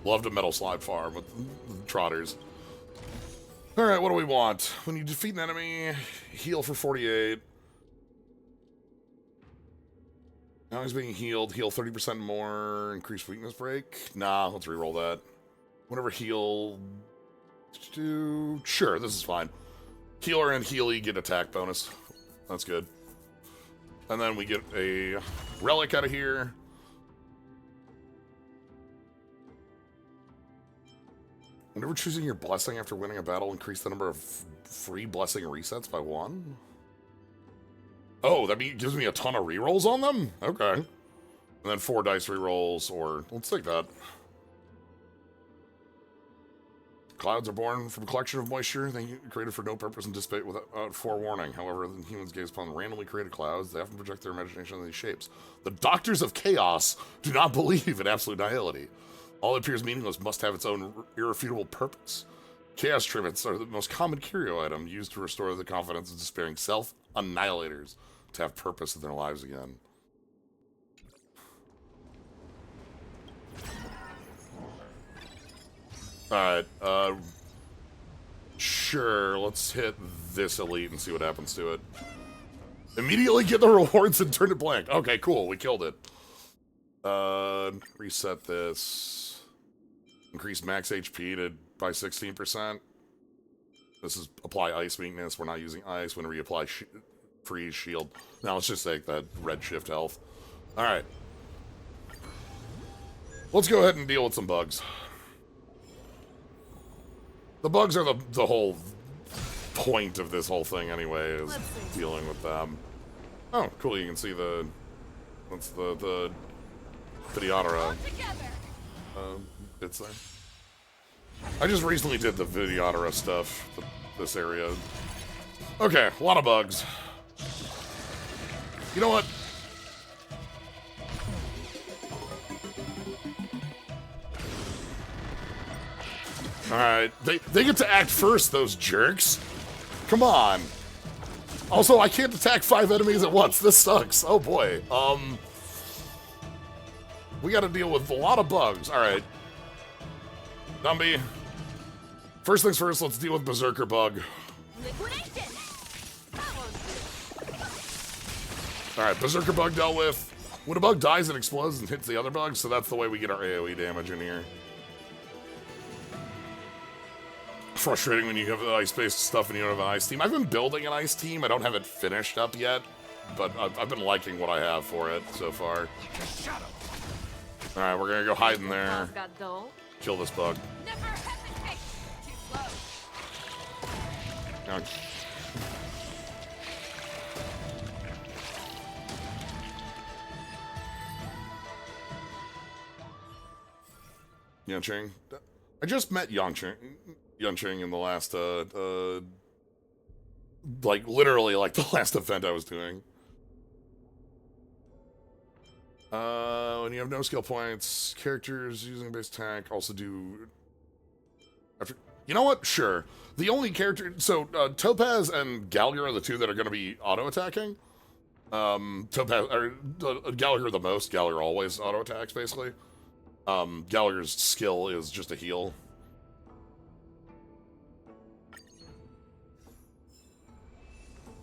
Loved a metal slime farm with trotters. Alright, what do we want? When you defeat an enemy, heal for 48. Now he's being healed. Heal 30% more. Increase weakness break. Nah, let's reroll that. Whenever heal... Sure, this is fine. Healer and Healy get attack bonus. That's good. And then we get a relic out of here. Whenever choosing your blessing after winning a battle, increase the number of free blessing resets by 1. Oh, that gives me a ton of rerolls on them? Okay. And then 4 dice rerolls, or let's take that. Clouds are born from a collection of moisture they created for no purpose and dissipate without forewarning. However, when humans gaze upon randomly created clouds, they often project their imagination on these shapes. The doctors of chaos do not believe in absolute nihility. All that appears meaningless must have its own irrefutable purpose. Chaos tributes are the most common curio item used to restore the confidence of despairing self-annihilators to have purpose in their lives again. Alright, sure, let's hit this elite and see what happens to it. Immediately get the rewards and turn it blank. Okay, cool, we killed it. Reset this. Increase max HP by 16%. This is apply ice weakness. We're not using ice. Whenever you apply freeze shield. Now let's just take that red shift health. Alright. Let's go ahead and deal with some bugs. The bugs are the whole point of this whole thing anyway, is dealing with them. Oh, cool, you can see that's the Pediatra. bits there. I just recently did the Videodera stuff, this area. Okay, a lot of bugs. You know what? Alright, they get to act first, those jerks. Come on. Also, I can't attack 5 enemies at once. This sucks. Oh boy. We gotta deal with a lot of bugs. Alright. Dumby. First things first, let's deal with Berserker Bug. Liquidation! That won't do. Alright, Berserker Bug dealt with. When a bug dies, it explodes and hits the other bugs, so that's the way we get our AoE damage in here. Frustrating when you have the ice-based stuff and you don't have an ice team. I've been building an ice team. I don't have it finished up yet, but I've been liking what I have for it so far. Alright, we're gonna go hide in there. Boss got dull. Kill this bug. Never hesitate. Too slow. Now, Yanching. I just met Yanching in the last, like, literally, like, the last event I was doing. When you have no skill points, characters using base attack also do... You know what? Sure. The only character... So, Topaz and Gallagher are the two that are going to be auto-attacking. Topaz... Or, Gallagher the most. Gallagher always auto-attacks, basically. Gallagher's skill is just a heal.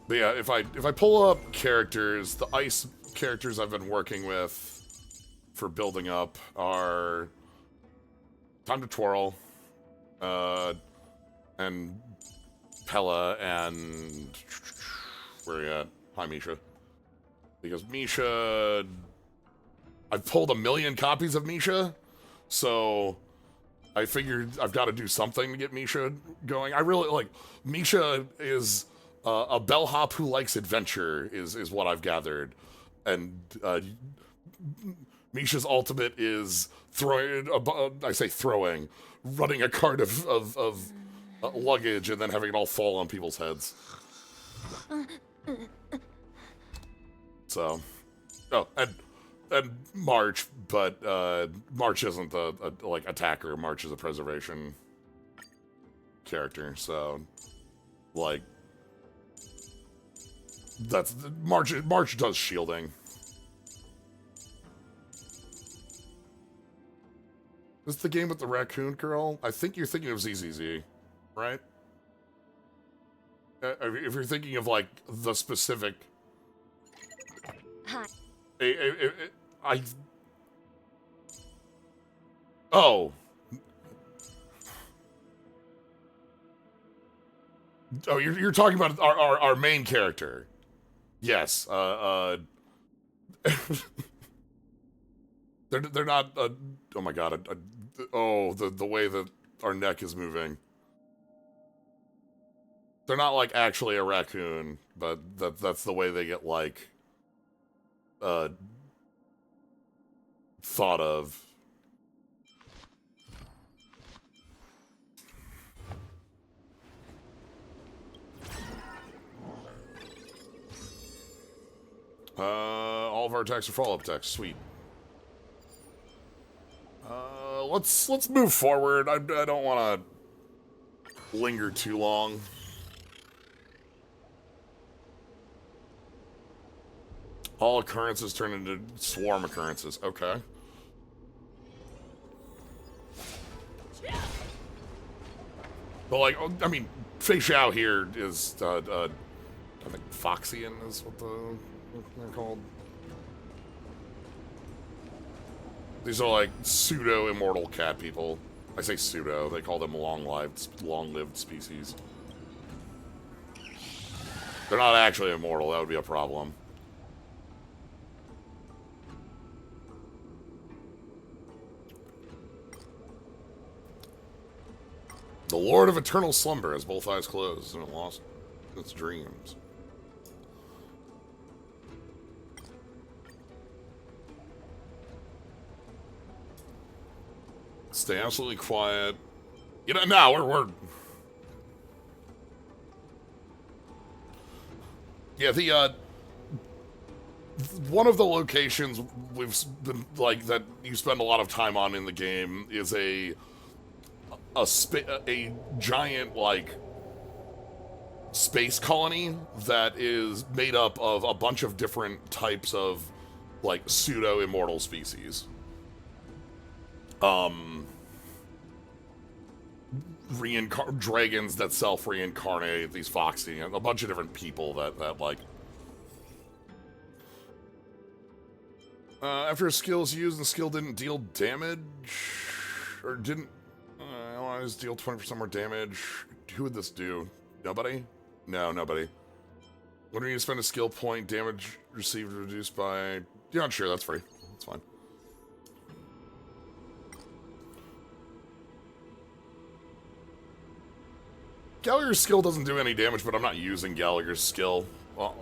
But yeah, if I pull up characters, the ice characters I've been working with for building up are Time to Twirl, and Pella, and where are you at? Hi, Misha. Because Misha, I've pulled 1 million copies of Misha, so I figured I've got to do something to get Misha going. I really like Misha is a bellhop who likes adventure is what I've gathered, and Misha's ultimate is throwing. I say throwing, running a cart of luggage and then having it all fall on people's heads. So, oh, and March, but March isn't a like attacker. March is a preservation character. So, like, that's March does shielding. Is this the game with the raccoon girl? I think you're thinking of ZZZ, right? If you're thinking of like the specific. Hi. Oh. Oh, you're talking about our main character. Yes. They're not. Oh my god. The way that our neck is moving. They're not like actually a raccoon, but that's the way they get like thought of. All of our attacks are follow-up attacks. Sweet. Let's move forward. I don't want to linger too long. All occurrences turn into swarm occurrences. Okay. But like, I mean, Fei Xiao here is, I think Foxian is what they're called. These are like pseudo-immortal cat people. I say pseudo, they call them long-lived species. They're not actually immortal, that would be a problem. The Lord of Eternal Slumber has both eyes closed and it lost its dreams. Stay absolutely quiet. You know, no, we're... Yeah, the, one of the locations we've been, like, that you spend a lot of time on in the game is a giant, like, space colony that is made up of a bunch of different types of, like, pseudo-immortal species. Dragons that self-reincarnate, these foxy, and a bunch of different people that like... after a skill is used, the skill didn't deal damage, or didn't... I want to deal 20% more damage. Who would this do? Nobody? No, nobody. When you spend a skill point, damage received reduced by... You're not sure, that's free. That's fine. Gallagher's skill doesn't do any damage, but I'm not using Gallagher's skill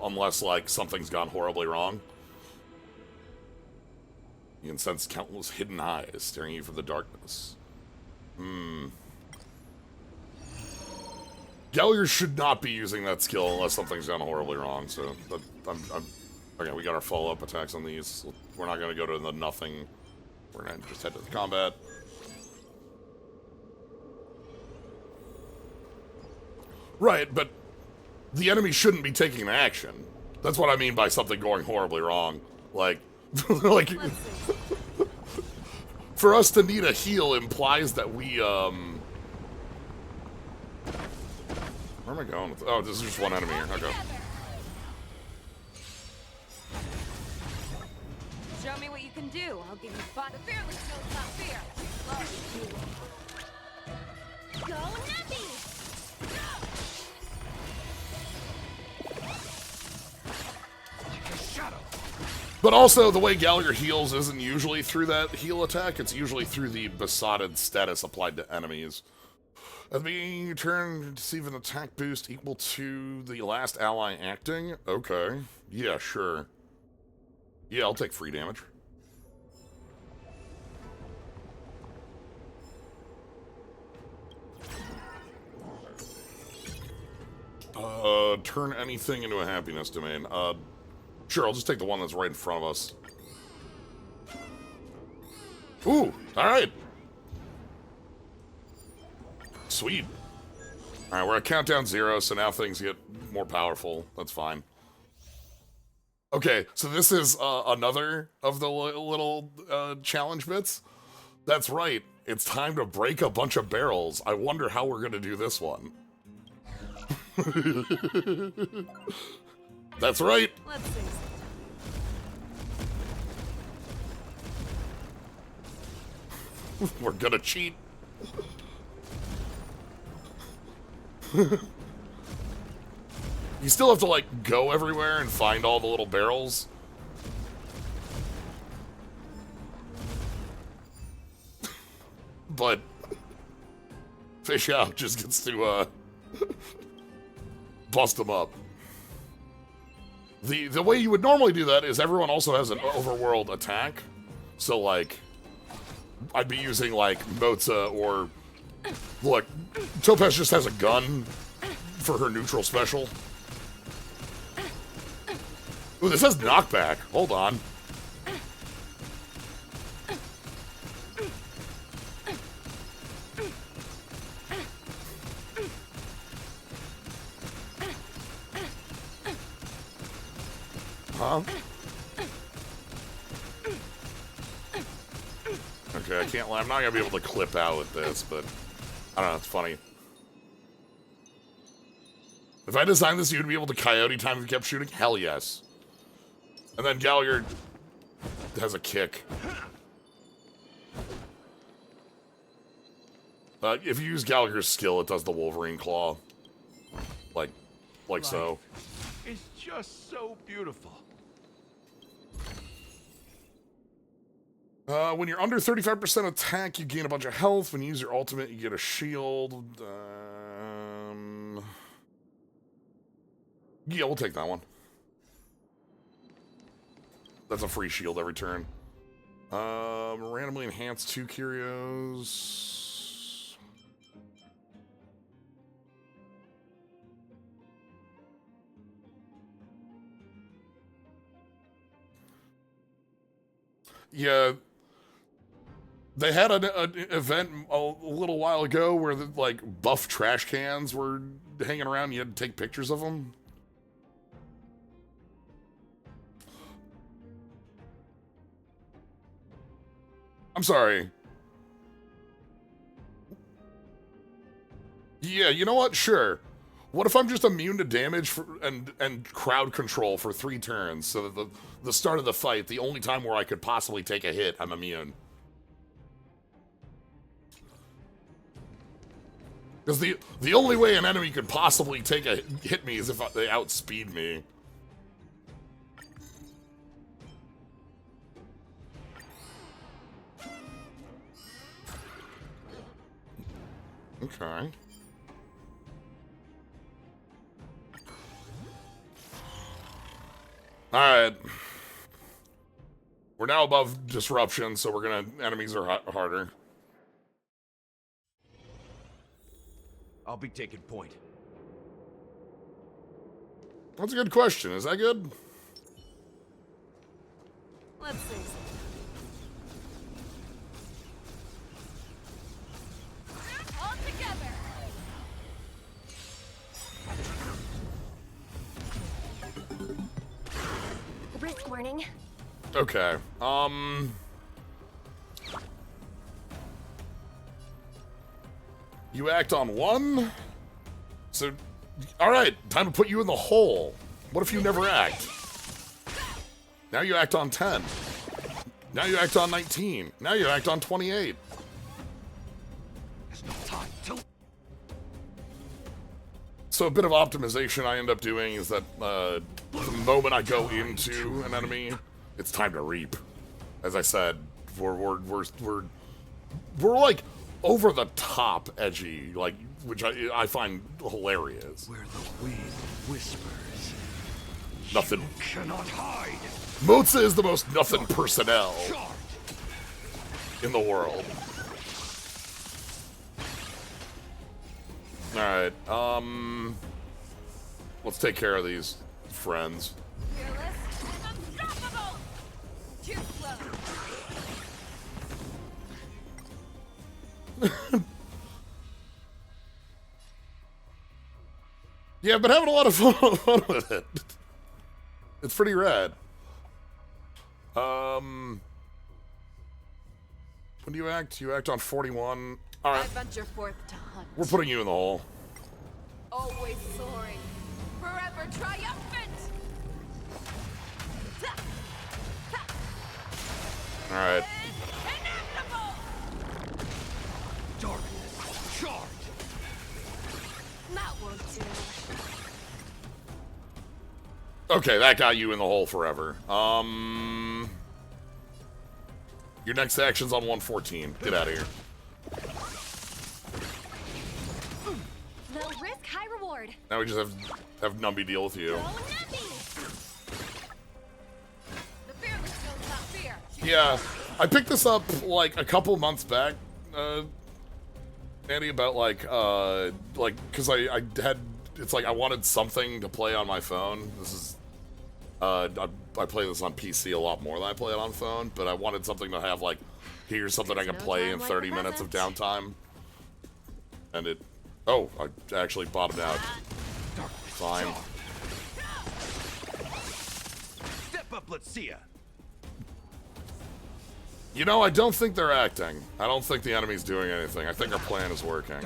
unless, like, something's gone horribly wrong. You can sense countless hidden eyes staring you from the darkness. Gallagher should not be using that skill unless something's gone horribly wrong, so... Okay, we got our follow-up attacks on these. We're not going to go to the nothing. We're going to just head to the combat. Right, but the enemy shouldn't be taking action. That's what I mean by something going horribly wrong. Like, like, for us to need a heal implies that we, Where am I going with... Oh, this is just one enemy here. Okay. Show me what you can do. I'll give you fun. The fearless knows not fear. Go Nappy! But also, the way Gallagher heals isn't usually through that heal attack. It's usually through the besotted status applied to enemies. At the beginning of your turn, receive an attack boost equal to the last ally acting. Okay. Yeah, sure. Yeah, I'll take free damage. Turn anything into a happiness domain. Sure, I'll just take the one that's right in front of us. Ooh, alright. Sweet. Alright, we're at countdown 0, so now things get more powerful. That's fine. Okay, so this is another of the little challenge bits. That's right, it's time to break a bunch of barrels. I wonder how we're gonna do this one. That's right. Let's see. We're gonna cheat. You still have to, like, go everywhere and find all the little barrels. But Fish Out just gets to, bust them up. The way you would normally do that is everyone also has an overworld attack. So, like, I'd be using, like, Moza or... Look, Topaz just has a gun for her neutral special. Ooh, this has knockback. Hold on. Huh? Okay, I can't lie. I'm not gonna be able to clip out with this, but I don't know, it's funny. If I designed this, you'd be able to coyote time if you kept shooting? Hell yes. And then Gallagher has a kick. If you use Gallagher's skill, it does the Wolverine claw. Like so. It's just so beautiful. When you're under 35% attack, you gain a bunch of health. When you use your ultimate, you get a shield. Yeah, we'll take that one. That's a free shield every turn. Randomly enhance 2 curios. Yeah, they had an event a little while ago where the, like buff trash cans were hanging around. You had to take pictures of them. I'm sorry. Yeah, you know what? Sure. What if I'm just immune to damage and crowd control for 3 turns, so that the start of the fight, the only time where I could possibly take a hit, I'm immune. Because the only way an enemy could possibly hit me is if they outspeed me. Okay. Alright. We're now above disruption, so enemies are harder. I'll be taking point. That's a good question. Is that good? Let's see. All together. Risk warning. Okay. You act on 1? So, alright, time to put you in the hole. What if you never act? Now you act on 10. Now you act on 19. Now you act on 28. There's no time to... So a bit of optimization I end up doing is that the moment I go into an enemy, it's time to reap. As I said, we're like over the top edgy, like, which I find hilarious. Where the wind whispers, Nothing. you cannot hide. Mozza is the most nothing personnel Charge. in the world. Alright, let's take care of these friends. Fearless and unstoppable. Too slow. Yeah, but having a lot of fun with it. It's pretty rad. When do you act? You act on 41. I Alright, venture forth to hunt. we're putting you in the hole. Always soaring. Forever triumphant. Alright. Inevitable. Darkness. Charge. That won't do. Okay, that got you in the hole forever. Your next action's on 114. Get out of here. Low risk, high reward. Now we just have Numby deal with you. Go Numpy! The fearless knows not fear. Yeah, I picked this up like a couple months back, Andy, about because I had, it's like I wanted something to play on my phone. This is, I play this on PC a lot more than I play it on phone, but I wanted something to have like, here's something I can No play time in like 30 the minutes of present. downtime. And it, oh, I actually bottomed out. Fine. Step up, let's see ya. You know, I don't think they're acting. I don't think the enemy's doing anything. I think our plan is working.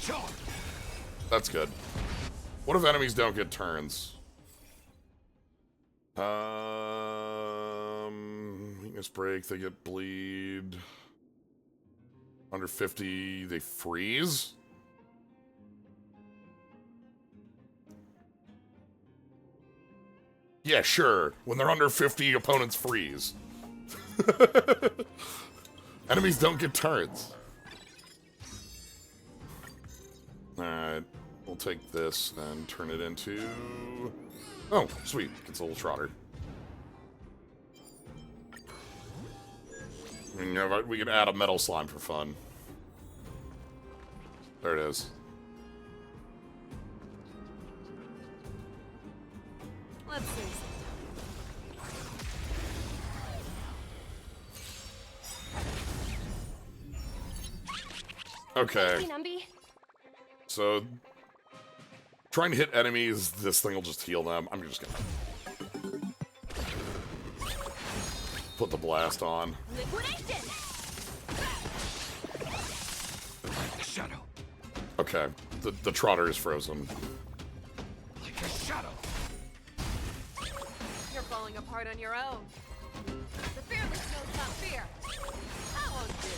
Charge. That's good. What if enemies don't get turns? Weakness break, they get bleed. Under 50, they freeze? Yeah, sure. When they're under 50, opponents freeze. Enemies don't get turns. Alright, we'll take this and turn it into... Oh, sweet. It's a little trotter. I mean, you know, we can add a metal slime for fun. There it is. Let's see. Okay. Hey, Numby. So, trying to hit enemies, this thing will just heal them. I'm just gonna put the blast on. Liquidation. Like a shadow. Okay, the trotter is frozen. Like a shadow. You're falling apart on your own. The fearless knows not fear. That won't do.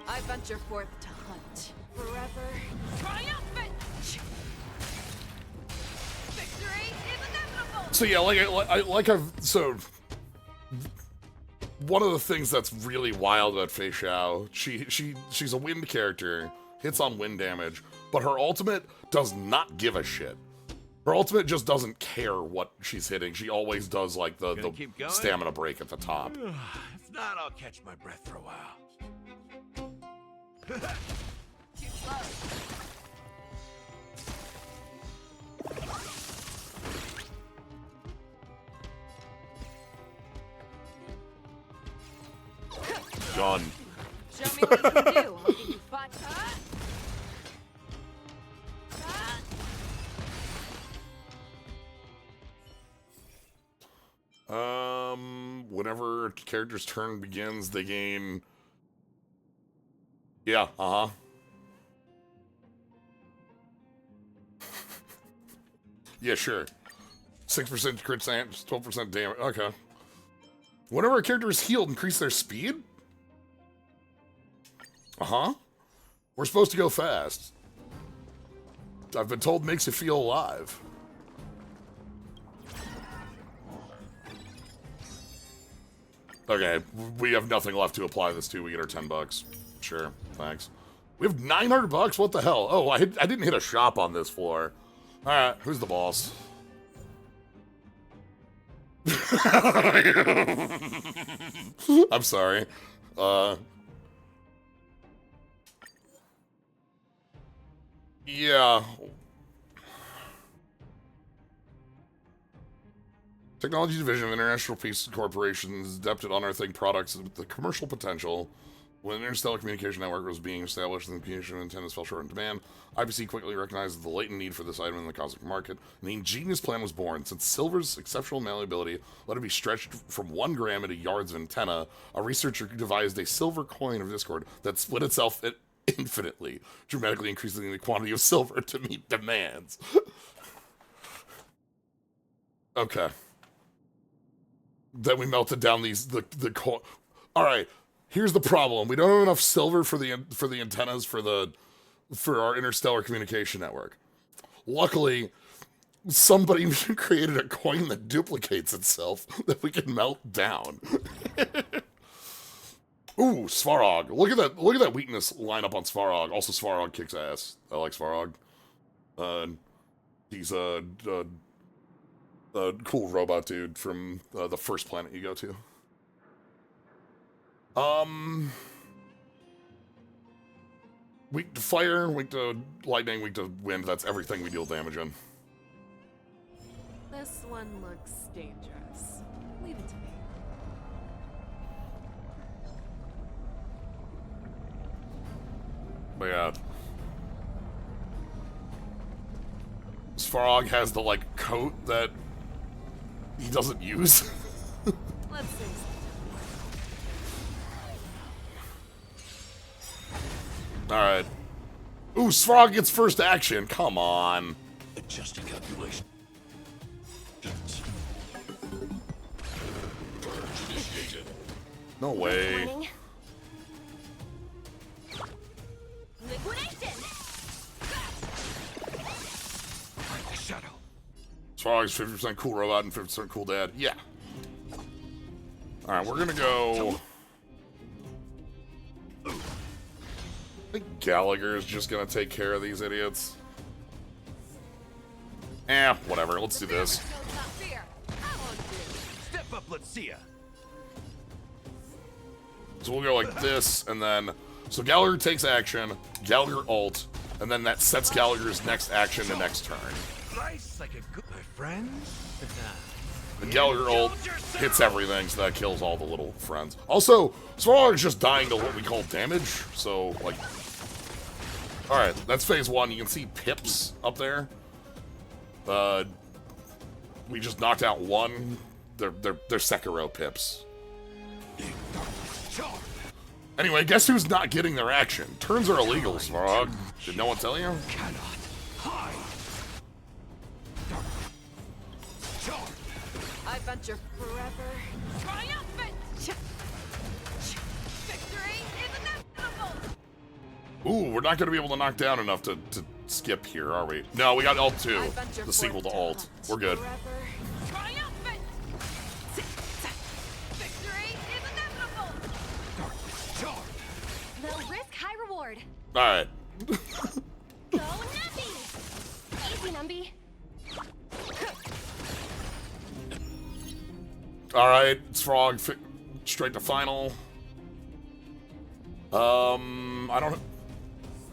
I venture forth to hunt. Forever triumphant! Victory is inevitable! So yeah, so one of the things that's really wild about Fei Xiao, she's a wind character, hits on wind damage, but her ultimate does not give a shit. Her ultimate just doesn't care what she's hitting. She always does like the keep going? stamina break at the top. If not, I'll catch my breath for a while. Too slow. Done. Show me what you can do. I'll give you 5 Whenever a character's turn begins, they gain. Yeah, Yeah, sure. 6% crit chance, 12% damage. Okay. Whenever a character is healed, increase their speed? We're supposed to go fast. I've been told makes you feel alive. Okay, we have nothing left to apply this to. We get our $10. Sure, thanks. We have $900? What the hell? Oh, I didn't hit a shop on this floor. Alright, who's the boss? I'm sorry. Yeah. Technology Division of International Peace Corporation's adept at unearthing products with the commercial potential. When an interstellar communication network was being established and the communication antennas fell short in demand, IPC quickly recognized the latent need for this item in the cosmic market, and the ingenious plan was born. Since silver's exceptional malleability let it be stretched from 1 gram into yards of antenna, a researcher devised a silver coin of Discord that split itself infinitely, dramatically increasing the quantity of silver to meet demands. Okay. Then we melted down the coin. All right. Here's the problem: we don't have enough silver for the antennas for our interstellar communication network. Luckily, somebody created a coin that duplicates itself that we can melt down. Ooh, Svarog! Look at that weakness line up on Svarog. Also, Svarog kicks ass. I like Svarog. He's a cool robot dude from the first planet you go to. Weak to fire, weak to lightning, weak to wind. That's everything we deal damage in. This one looks dangerous. Leave it to me. But yeah. Svarog has the, like, coat that he doesn't use. Let's see. Alright. Ooh, Svarog gets first action. Come on. Adjusting calculation. No way. Warning. Liquidation. Like a shadow. Svarog's 50% cool robot and 50% cool dad. Yeah. Alright, we're gonna go. I think Gallagher is just gonna take care of these idiots. Whatever. Let's do this. Step up let's see ya. So we'll go like this, and then... So Gallagher takes action, Gallagher ult, and then that sets Gallagher's next action to next turn. Nice, like a good my friends. And Gallagher ult hits everything, so that kills all the little friends. Also, Svarog is just dying to what we call damage, so, like... Alright, that's phase 1. You can see pips up there. We just knocked out one. They're Sekiro pips. Anyway, guess who's not getting their action? Turns are illegal, Svarog. Did no one tell you? I venture forever. Triumphant! Victory is inevitable! Ooh, we're not going to be able to knock down enough to skip here, are we? No, we got Ult 2, I venture the sequel to forth Ult. We're good. forever. Triumphant! Victory is inevitable! Low risk, high reward. Alright. Go Numby! Easy, Numby. Alright, it's Frog straight to final. I don't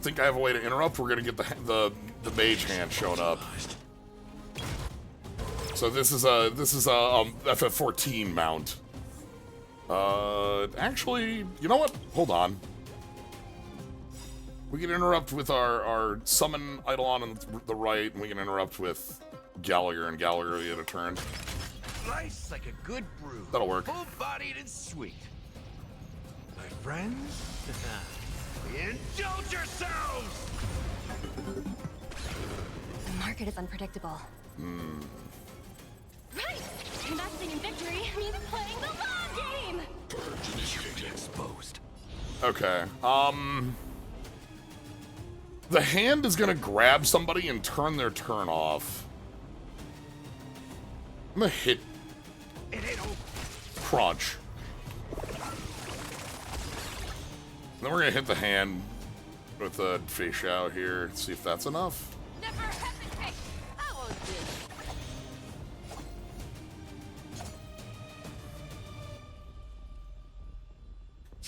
think I have a way to interrupt. We're gonna get the mage hand showing up. So this is a FF14 mount. Actually, you know what? Hold on. We can interrupt with our summon Eidolon on the right, and we can interrupt with Gallagher, and Gallagher will get a turn. Nice, like a good brew. That'll work. Full-bodied and sweet. My friends, indulge yourselves! The market is unpredictable. Right! Investing in victory means playing the long game! Exposed. Okay. The hand is gonna grab somebody and turn their turn off. I'm gonna hit crunch. Then we're gonna hit the hand with the fish out here. See if that's enough. Never hesitate! I won't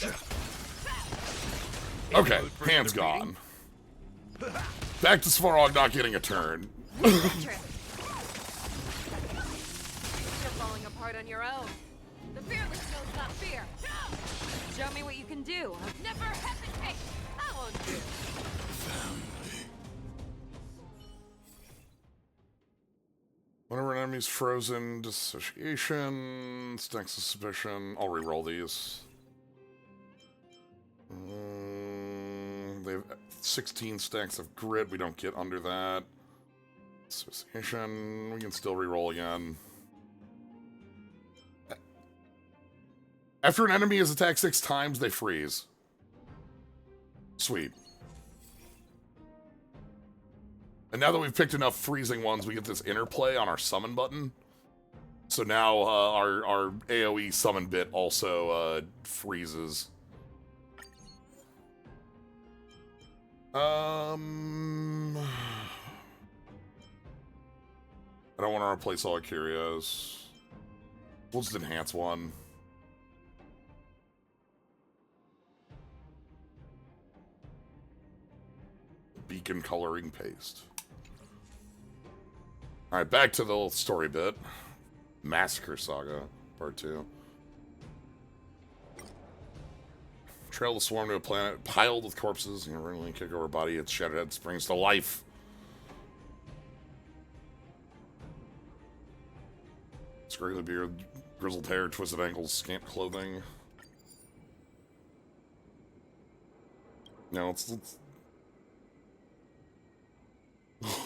do. Okay, hand's gone. Back to Svarog not getting a turn. You're falling apart on your own. The fearless knows not fear. Show me what you can do. Never hesitate. I won't do. Whenever an enemy's frozen, dissociation, stacks of suspicion. I'll reroll these. They have 16 stacks of grit. We don't get under that. Association. We can still reroll again. After an enemy is attacked 6 times, they freeze. Sweet. And now that we've picked enough freezing ones, we get this interplay on our summon button. So now our AoE summon bit also freezes. I don't want to replace all our curios. We'll just enhance one. Beacon coloring paste. Alright, back to the little story bit. Massacre Saga, Part 2. Trail the swarm to a planet piled with corpses. You know, randomly kick over body, its shattered head springs to life. Scraggly beard, grizzled hair, twisted ankles, scant clothing. No, let's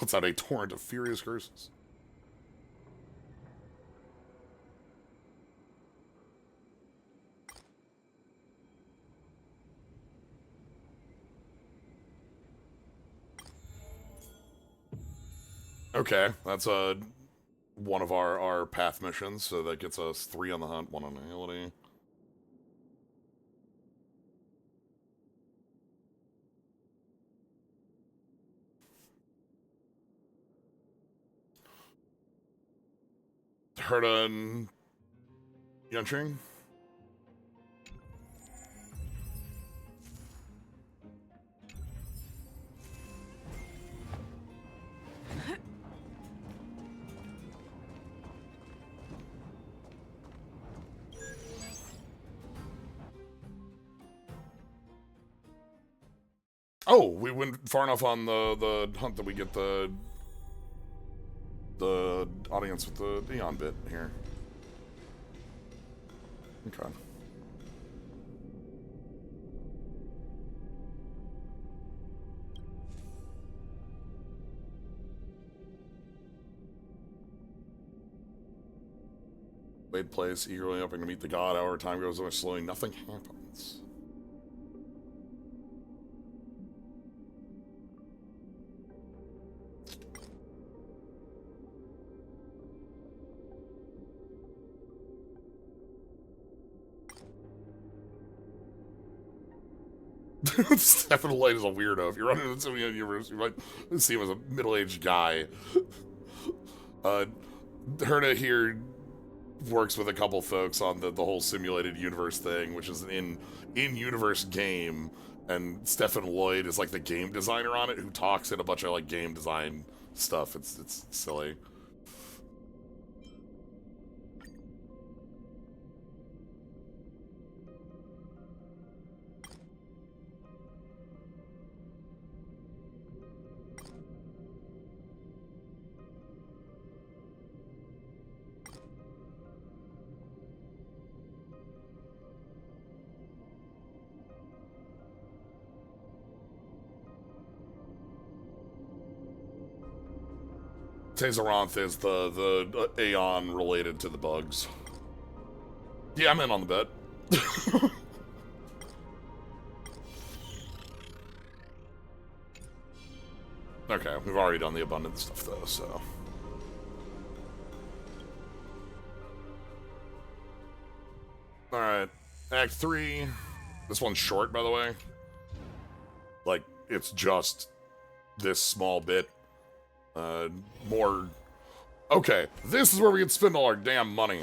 let's add a torrent of furious curses. Okay, that's one of our path missions, so that gets us 3 on the hunt, 1 on agility. Herdan Yunching? Oh, we went far enough on the hunt that we get the audience with the neon bit here. Okay. Wade plays, eagerly hoping to meet the god. However, time goes on slowly, nothing happens. Stefan Light is a weirdo. If you're running into the universe, you might see him as a middle-aged guy. Herda here works with a couple folks on the whole simulated universe thing, which is an in-universe game, and Stefan Lloyd is like the game designer on it, who talks in a bunch of like game design stuff. It's silly. Tazaronth is the Aeon related to the bugs. Yeah, I'm in on the bet. Okay, we've already done the abundant stuff though, so. Alright, Act 3. This one's short, by the way. Like, it's just this small bit. More... Okay, this is where we can spend all our damn money.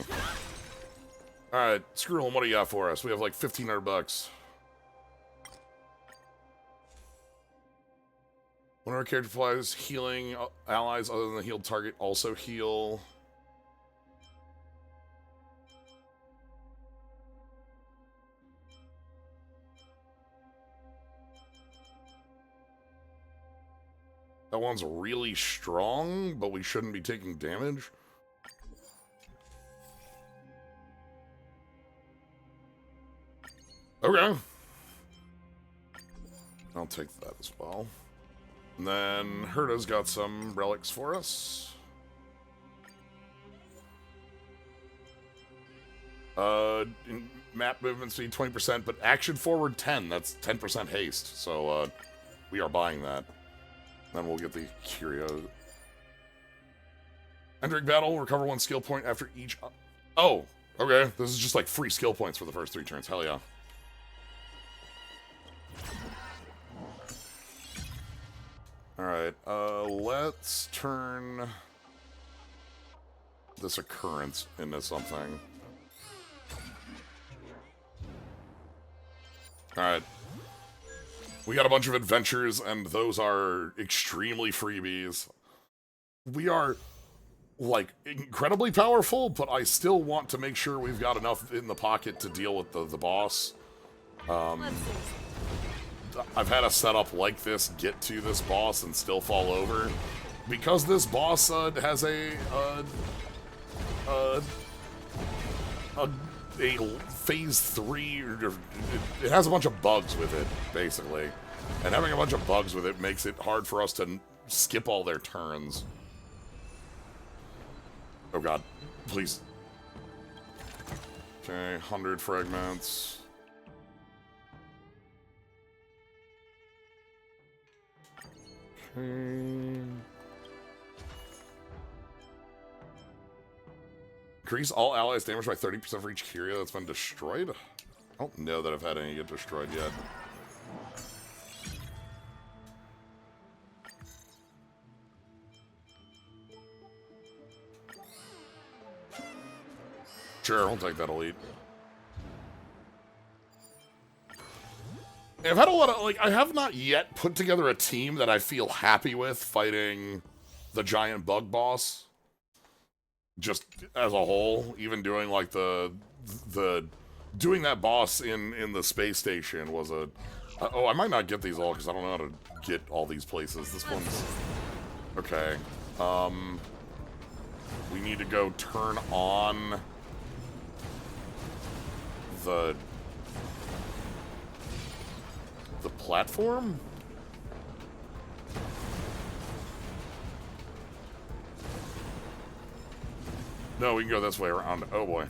Alright, Screw'em, what do you got for us? We have like 1,500 bucks. When our character flies, healing allies other than the healed target also heal. That one's really strong, but we shouldn't be taking damage. Okay. I'll take that as well. And then Herda's got some relics for us. Map movement speed 20%, but action forward 10. That's 10% haste. So we are buying that. Then we'll get the curio. Entering battle, recover 1 skill point after each... Oh, okay. This is just like free skill points for the first 3 turns. Hell yeah. Alright, let's turn this occurrence into something. Alright. We got a bunch of adventures, and those are extremely freebies. We are, like, incredibly powerful, but I still want to make sure we've got enough in the pocket to deal with the boss. I've had a setup like this get to this boss and still fall over. Because this boss has a phase 3, it has a bunch of bugs with it, basically. And having a bunch of bugs with it makes it hard for us to skip all their turns. Oh god, please. Okay, 100 fragments. Okay. Increase all allies damage by 30% for each curio that's been destroyed? I don't know that I've had any get destroyed yet. Sure, I'll take that elite. I've had a lot of, like, I have not yet put together a team that I feel happy with fighting the giant bug boss. Just as a whole, even doing, like, doing that boss in the space station was a... oh, I might not get these all, because I don't know how to get all these places. This one's... okay. We need to go turn on the platform? No, we can go this way around. Oh boy.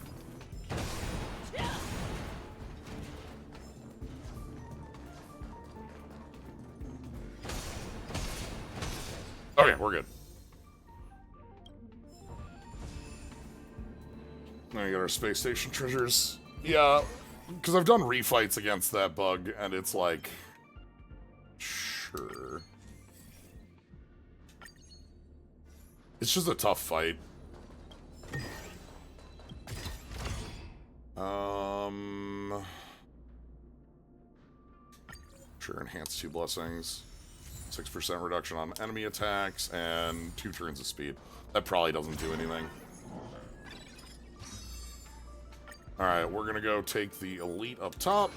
Okay, we're good. Now we got our space station treasures. Yeah, because I've done refights against that bug, and it's like... sure. It's just a tough fight. Sure, enhance 2 blessings. 6% reduction on enemy attacks, and 2 turns of speed. That probably doesn't do anything. Alright, we're gonna go take the elite up top.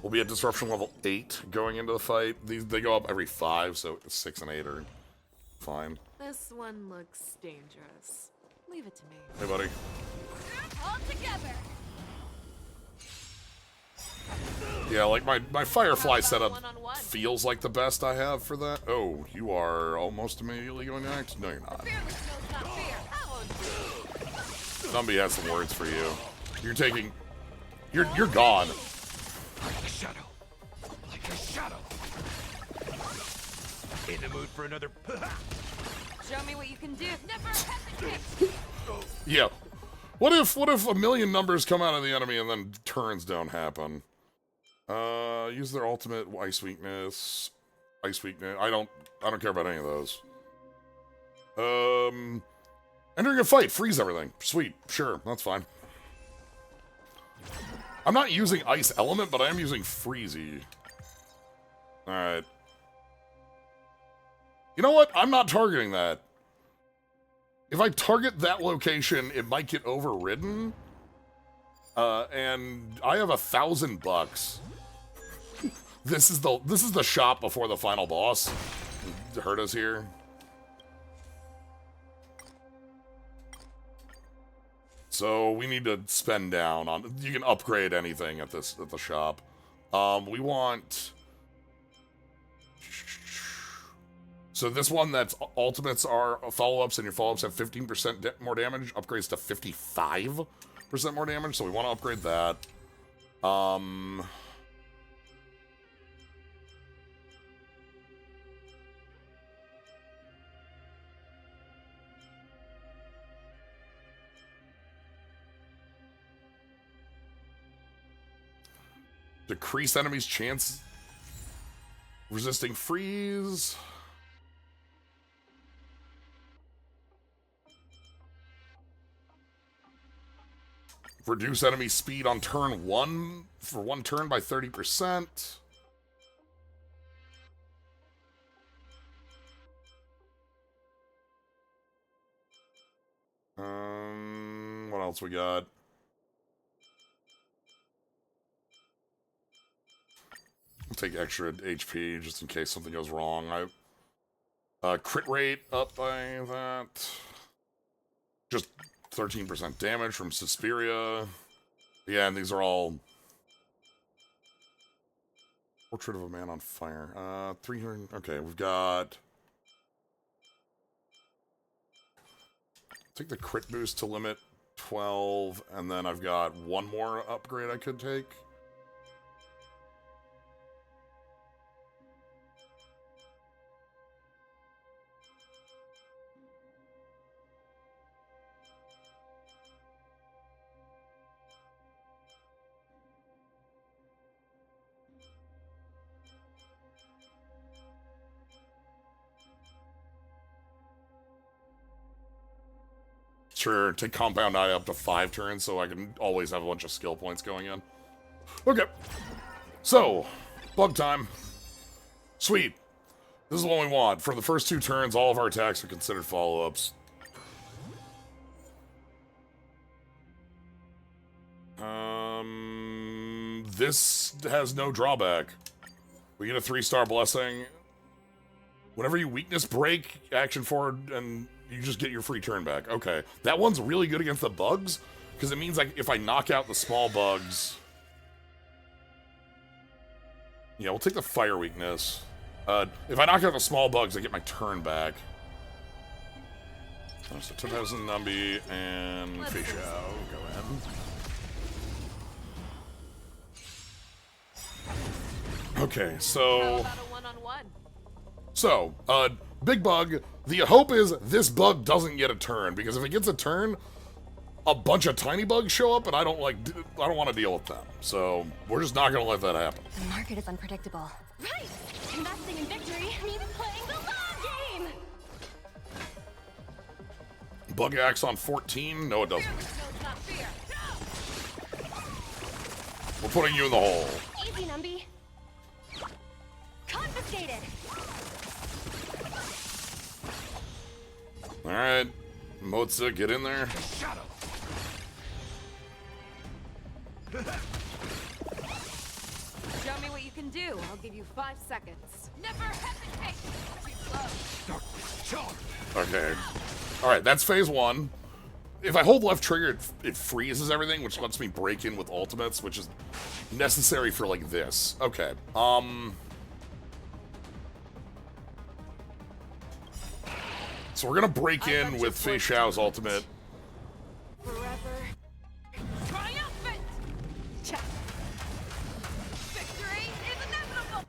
We'll be at disruption level 8 going into the fight. They go up every 5, so 6 and 8 are fine. This one looks dangerous. Leave it to me. Hey, buddy. All together. Yeah, like my Firefly setup feels like the best I have for that. Oh, you are almost immediately going next? No, you're not. Zombie has some words for you. You're taking... You're gone. Like a shadow. Like a shadow. In the mood for another... Show me what you can do. Never hesitate. Yeah. What if a million numbers come out of the enemy and then turns don't happen? Use their ultimate ice weakness. Ice weakness. I don't care about any of those. Entering a fight, freeze everything. Sweet, sure, that's fine. I'm not using ice element, but I am using freezy. Alright. You know what? I'm not targeting that. If I target that location, it might get overridden. And I have $1,000. This is the shop before the final boss. To hurt us here. So we need to spend down on. You can upgrade anything at the shop. We want. So this one that's ultimates are follow-ups, and your follow-ups have 15% more damage, upgrades to 55% more damage, so we want to upgrade that. Decrease enemies' chance resisting freeze. Reduce enemy speed on turn 1 for 1 turn by 30%. What else we got? I'll take extra HP just in case something goes wrong. Crit rate up by that. Just 13% damage from Suspiria. Yeah, and these are all... Portrait of a Man on Fire. 300... Okay, we've got... Take the crit boost to limit 12, and then I've got one more upgrade I could take. sure, take Compound Eye up to 5 turns so I can always have a bunch of skill points going in. Okay. So, bug time. Sweet. This is what we want. For the first 2 turns, all of our attacks are considered follow-ups. This has no drawback. We get a 3-star blessing. Whenever you weakness break, action forward, and you just get your free turn back. Okay. That one's really good against the bugs, because it means like if I knock out the small bugs... Yeah, we'll take the fire weakness. If I knock out the small bugs, I get my turn back. So 2,000 Numby and Fish Out. Go ahead. Okay, so... How about a one-on-one? So, Big Bug, the hope is this bug doesn't get a turn, because if it gets a turn, a bunch of tiny bugs show up, and I don't want to deal with them. So, we're just not going to let that happen. The market is unpredictable. Right! Investing in victory means playing the long game! Bug Axe on 14? No, it doesn't. Fearless knows not fear. We're putting you in the hole. Easy, Numby. Confiscated! Alright. Motza, get in there. Shadow. Show me what you can do. I'll give you 5 seconds. Never hesitate. Too slow. Darkness. Charge. Okay. Alright, that's phase 1. If I hold left trigger, it freezes everything, which lets me break in with ultimates, which is necessary for, like, this. Okay. So we're gonna break in with Fei Xiao's ultimate. Forever. Triumphant. Check. Victory is inevitable.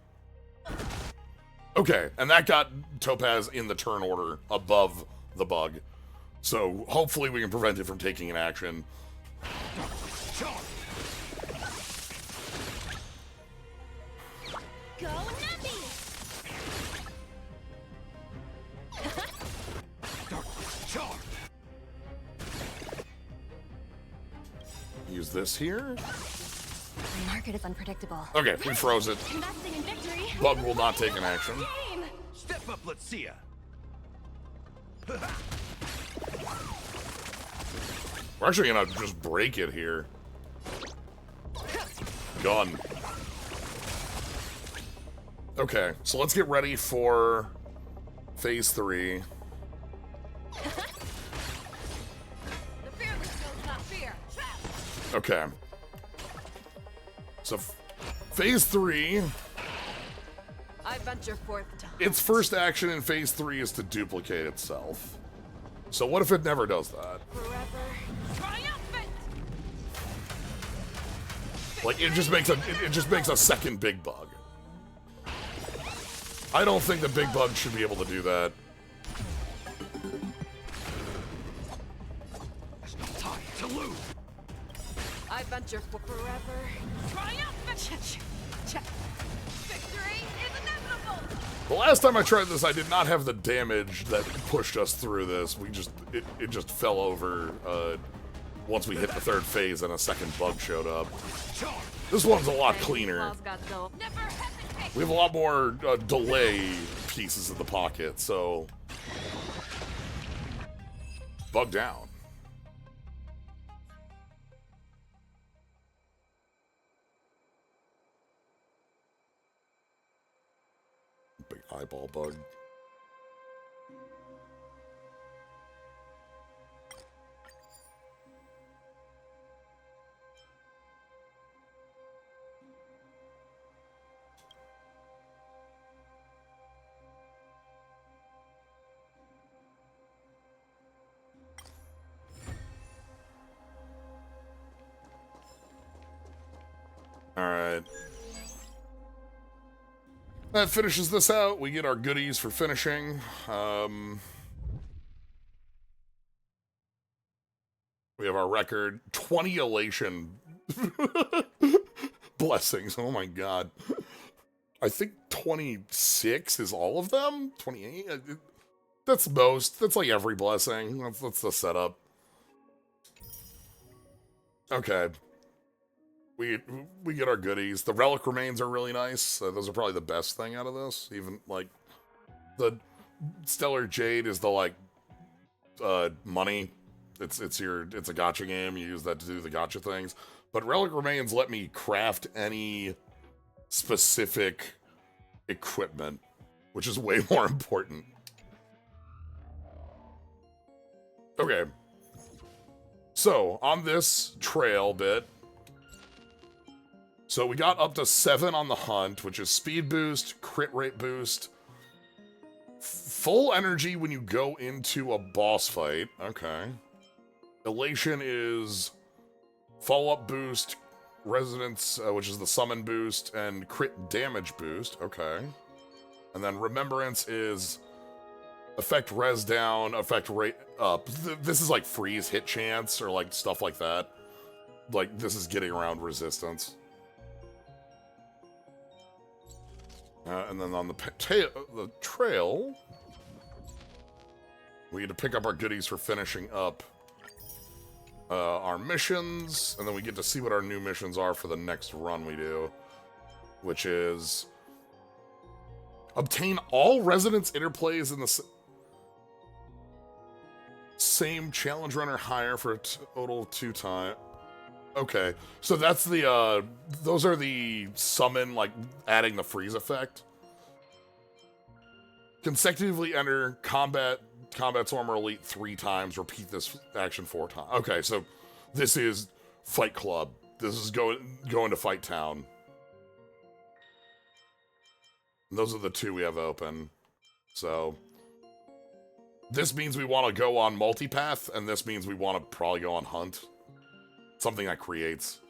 Okay, and that got Topaz in the turn order above the bug. So hopefully we can prevent it from taking an action. Charge. Go, Numby! Darkness. Charge. Use this here. The market is unpredictable. Okay, we froze it. Investing in victory Bug will not take an action. game! Step up, let's see ya. We're actually gonna just break it here. Gun. Okay, so let's get ready for phase 3. The fearless knows not fear. Okay. So phase 3, I venture forth to its first action in phase 3 is to duplicate itself. So what if it never does that? forever. Triumphant. Like it just makes a second big bug. I don't think the big bug should be able to do that. There's no time to lose. I venture for forever. Triumphant. Check. Victory is inevitable. The last time I tried this, I did not have the damage that pushed us through this. It just fell over once we hit the 3rd phase and a second bug showed up. Charge. This one's a lot cleaner. Claws got dull. Never hesitate. We have a lot more delay pieces in the pocket, so... Bug down. Big eyeball bug. Alright. That finishes this out. We get our goodies for finishing. We have our record. 20 elation blessings. Oh my god. I think 26 is all of them? 28? That's most. That's like every blessing. That's the setup. Okay. We get our goodies. The relic remains are really nice. Those are probably the best thing out of this. Even, like, the Stellar Jade is the, like, money. It's a gacha game. You use that to do the gacha things. But relic remains let me craft any specific equipment, which is way more important. Okay. So, on this trail bit, so we got up to 7 on the hunt, which is speed boost, crit rate boost, full energy when you go into a boss fight. Okay. Elation is follow-up boost, resonance, which is the summon boost, and crit damage boost. Okay. And then remembrance is effect res down, effect rate up. This is like freeze hit chance or like stuff like that. Like this is getting around resistance. And then on the trail, we get to pick up our goodies for finishing up our missions, and then we get to see what our new missions are for the next run we do, which is obtain all resonance interplays in the same challenge run or higher for a total 2 time. Okay, so that's the, those are the summon, like, adding the freeze effect. Consecutively enter combat's armor elite 3 times, repeat this action 4 times. Okay, so this is Fight Club. This is going to Fight Town. And those are the 2 we have open. So this means we want to go on multipath, and this means we want to probably go on hunt. Something that creates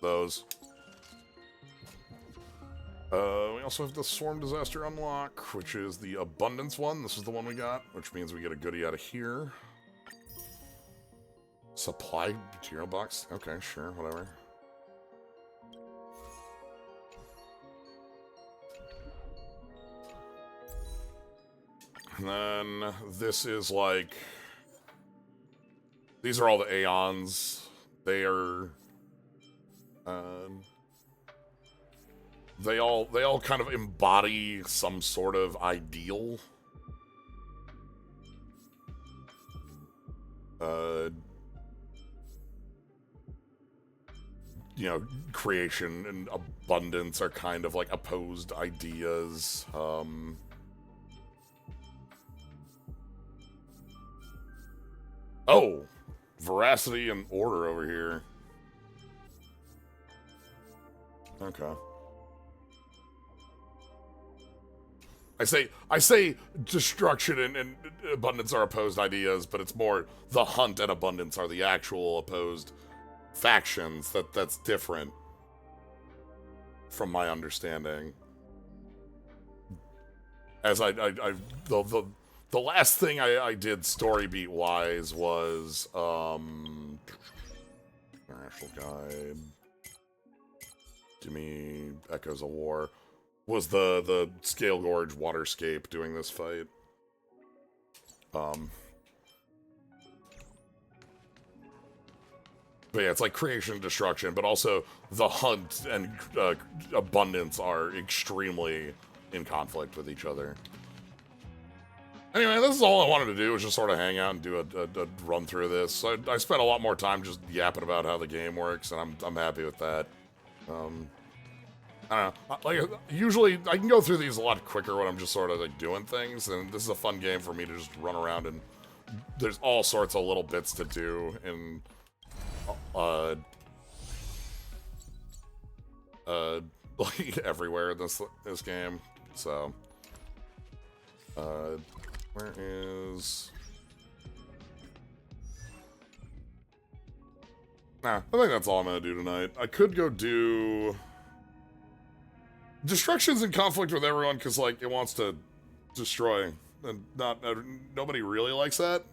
those. We also have the Swarm Disaster unlock, which is the Abundance one. This is the one we got, which means we get a goodie out of here. Supply material box. Okay, sure, whatever. And then this is like... These are all the Aeons. They are... They all kind of embody some sort of ideal. You know, creation and abundance are kind of like opposed ideas. Oh! Veracity and order over here. Okay. I say destruction and abundance are opposed ideas, but it's more the hunt and abundance are the actual opposed factions. That's different from my understanding. As the last thing I did story beat wise was International Guide. Give me Echoes of War. Was the Scale Gorge Waterscape doing this fight. But yeah, it's like creation and destruction, but also the hunt and abundance are extremely in conflict with each other. Anyway, this is all I wanted to do, was just sort of hang out and do a run through this. I spent a lot more time just yapping about how the game works, and I'm happy with that. I don't know. Like, usually, I can go through these a lot quicker when I'm just sort of, like, doing things, and this is a fun game for me to just run around, and there's all sorts of little bits to do, and, like, everywhere in this game, so, where is... Nah, I think that's all I'm gonna do tonight. I could go do... Destruction's in conflict with everyone because, like, it wants to destroy, and nobody really likes that.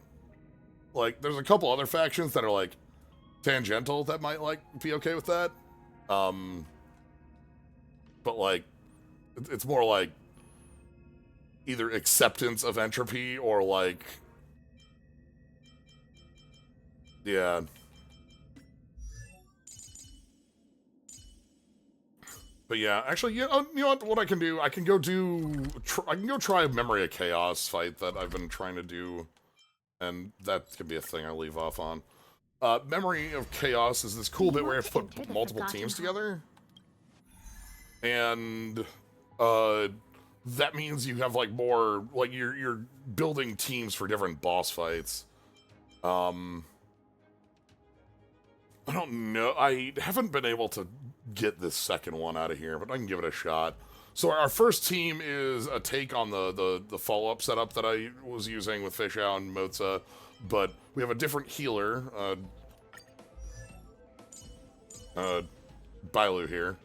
Like, there's a couple other factions that are, like, tangential that might, like, be okay with that. But, like, it's more like either acceptance of entropy or, like, yeah. But yeah, actually, yeah, you know what? What I can do, I can go try a Memory of Chaos fight that I've been trying to do, and that could be a thing I leave off on. Memory of Chaos is this cool bit where you have to put multiple teams together, and that means you have like more, like you're building teams for different boss fights. I don't know. I haven't been able to get this second one out of here, but I can give it a shot. So our first team is a take on the follow-up setup that I was using with Fishao and Moza, but we have a different healer, Bailu here.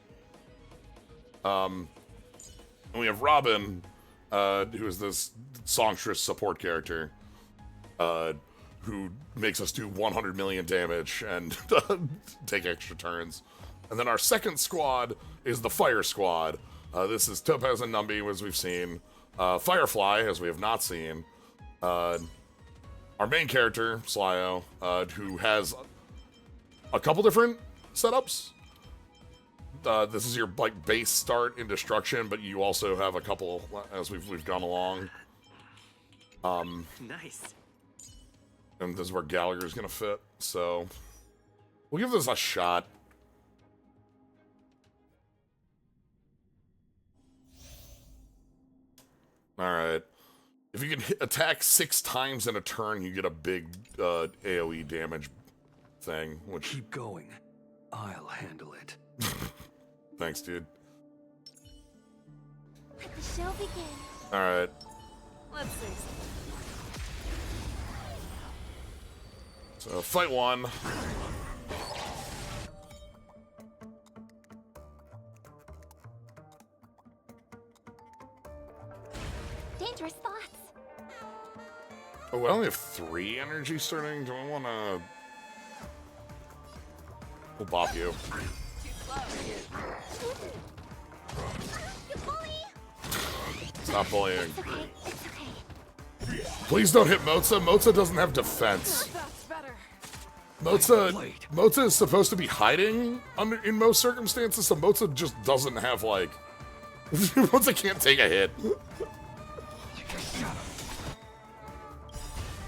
And we have Robin, who is this songstress support character, who makes us do 100 million damage and take extra turns. And then our second squad is the Fire Squad. This is Topaz and Numby, as we've seen. Firefly, as we have not seen. Our main character, Slyo, who has a couple different setups. This is your like base start in Destruction, but you also have a couple as we've gone along. Nice. And this is where Gallagher's gonna fit, so we'll give this a shot. Alright. If you can attack 6 times in a turn, you get a big AoE damage thing, which... Keep going. I'll handle it. Thanks, dude. Let the show begin. Alright. Let's see. So, fight 1. Dangerous thoughts. Oh, I only have 3 energy starting. Do I want to... We'll bop you. Too slow. You bully! Stop bullying. It's okay. It's okay. Please don't hit Moza. Moza doesn't have defense. That's better. Moza is supposed to be hiding in most circumstances, so Moza just doesn't have, like... Moza can't take a hit.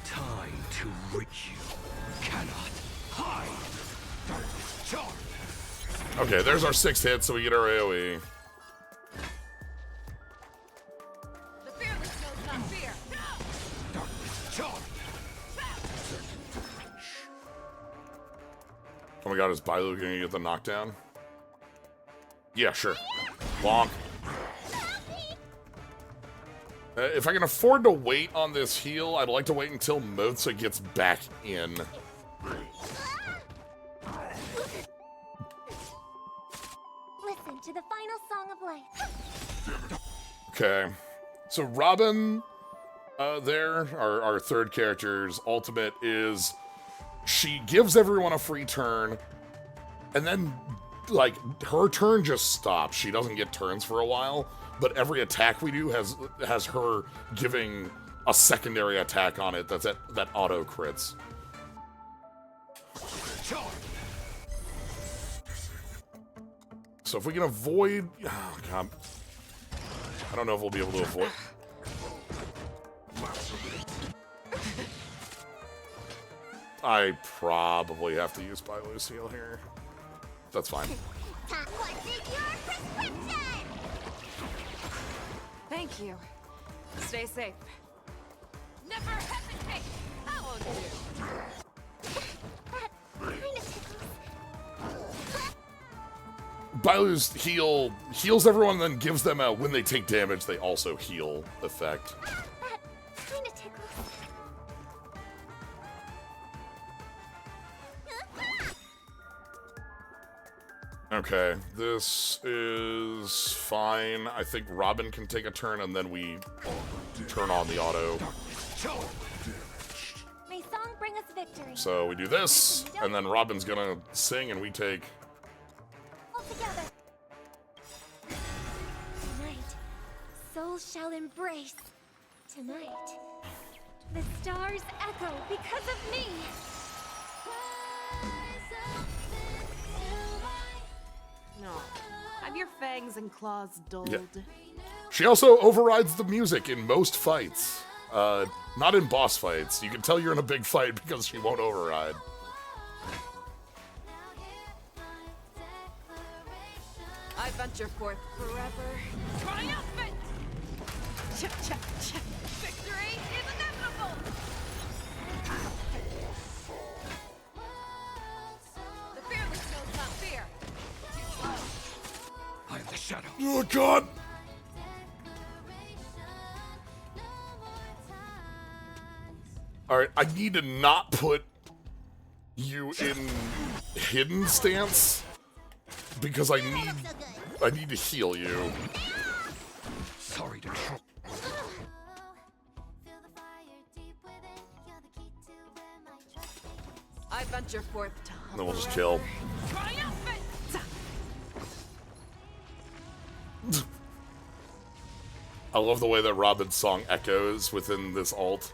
Time to reach you. Cannot hide. Charge. Okay, there's our 6th hit, so we get our AoE. The fearless knows not fear. Charge. Oh my god, is Bailu gonna get the knockdown? Yeah, sure. Bonk. If I can afford to wait on this heal, I'd like to wait until Moza gets back in. Listen to the final song of life. Okay. So Robin, our third character's ultimate is she gives everyone a free turn, and then, like, her turn just stops. She doesn't get turns for a while, but every attack we do has her giving a secondary attack on it that auto crits. So if we can avoid... Oh, God. I don't know if we'll be able to avoid... I probably have to use Bailu's heal here. That's fine. What's in your prescription? Thank you. Stay safe. Never hesitate. That won't do. That kind of tickles. Bailu's heal heals everyone, then gives them a when they take damage, they also heal effect. That kind of tickles. Okay, this is fine. I think Robin can take a turn, and then we turn on the auto. May song bring us victory. So we do this, and then Robin's gonna sing, and we take... All together. Tonight, souls shall embrace. Tonight, the stars echo because of me. No. I'm your fangs and claws dulled. Yeah. She also overrides the music in most fights. Not in boss fights. You can tell you're in a big fight because she won't override. I venture forth forever. Triumphant! Victory is inevitable! The fearless knows not fear. Too slow. I am the shadow. Oh, God! Alright, I need to not put you in hidden stance because I need to heal you. Sorry to trouble. I venture forth to hunt. Then we'll just chill. Triumphant! I love the way that Robin's song echoes within this alt.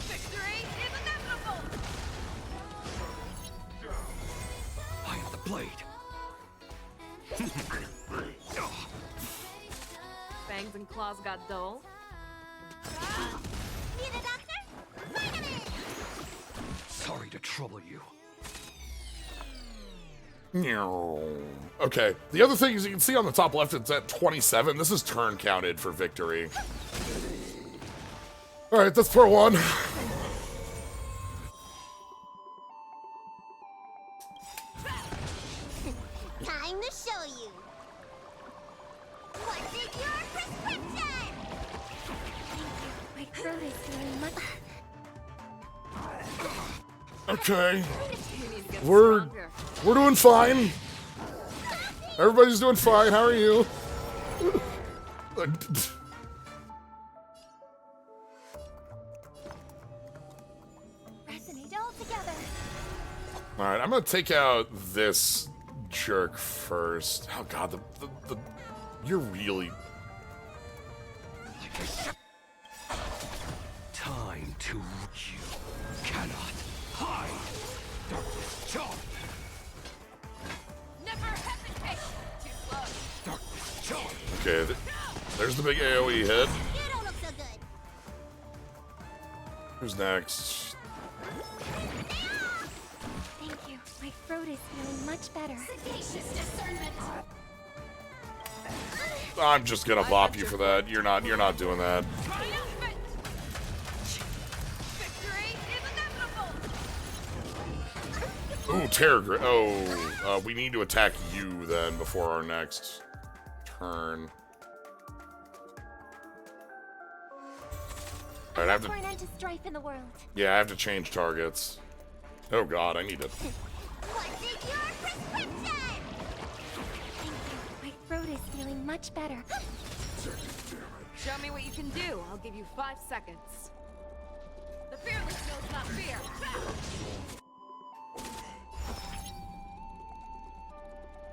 Victory is inevitable! I am the blade. Fangs and claws got dull. Need a doctor? Vitamin! Sorry to trouble you. Okay, the other thing is you can see on the top left it's at 27. This is turn counted for victory. Alright, that's part one. Time to show you. What is your prescription? My throat is feeling much. Okay, Enemies get we're stronger. doing fine. Everybody's doing fine. How are you? Resonate all together. Alright, I'm gonna take out this jerk first. Oh god, the you're really... Time to you cannot hide. Darkness charm. Never hesitate! Too slow. Darkness charm. Okay, there's the big AoE hit. You don't look so good. Who's next? Thank you. My throat is feeling much better. Sagacious discernment. I'm just gonna bop you for that. You're not doing that. Triumphant! Victory is inevitable! Ooh, Terror Grid. Oh, we need to attack you then before our next turn. Alright, I have For to... an end to strife in the world. Yeah, I have to change targets. Oh god, I need to... What is your prescription? Thank you. My throat is feeling much better. Show me what you can do. I'll give you 5 seconds. The fearless knows not fear.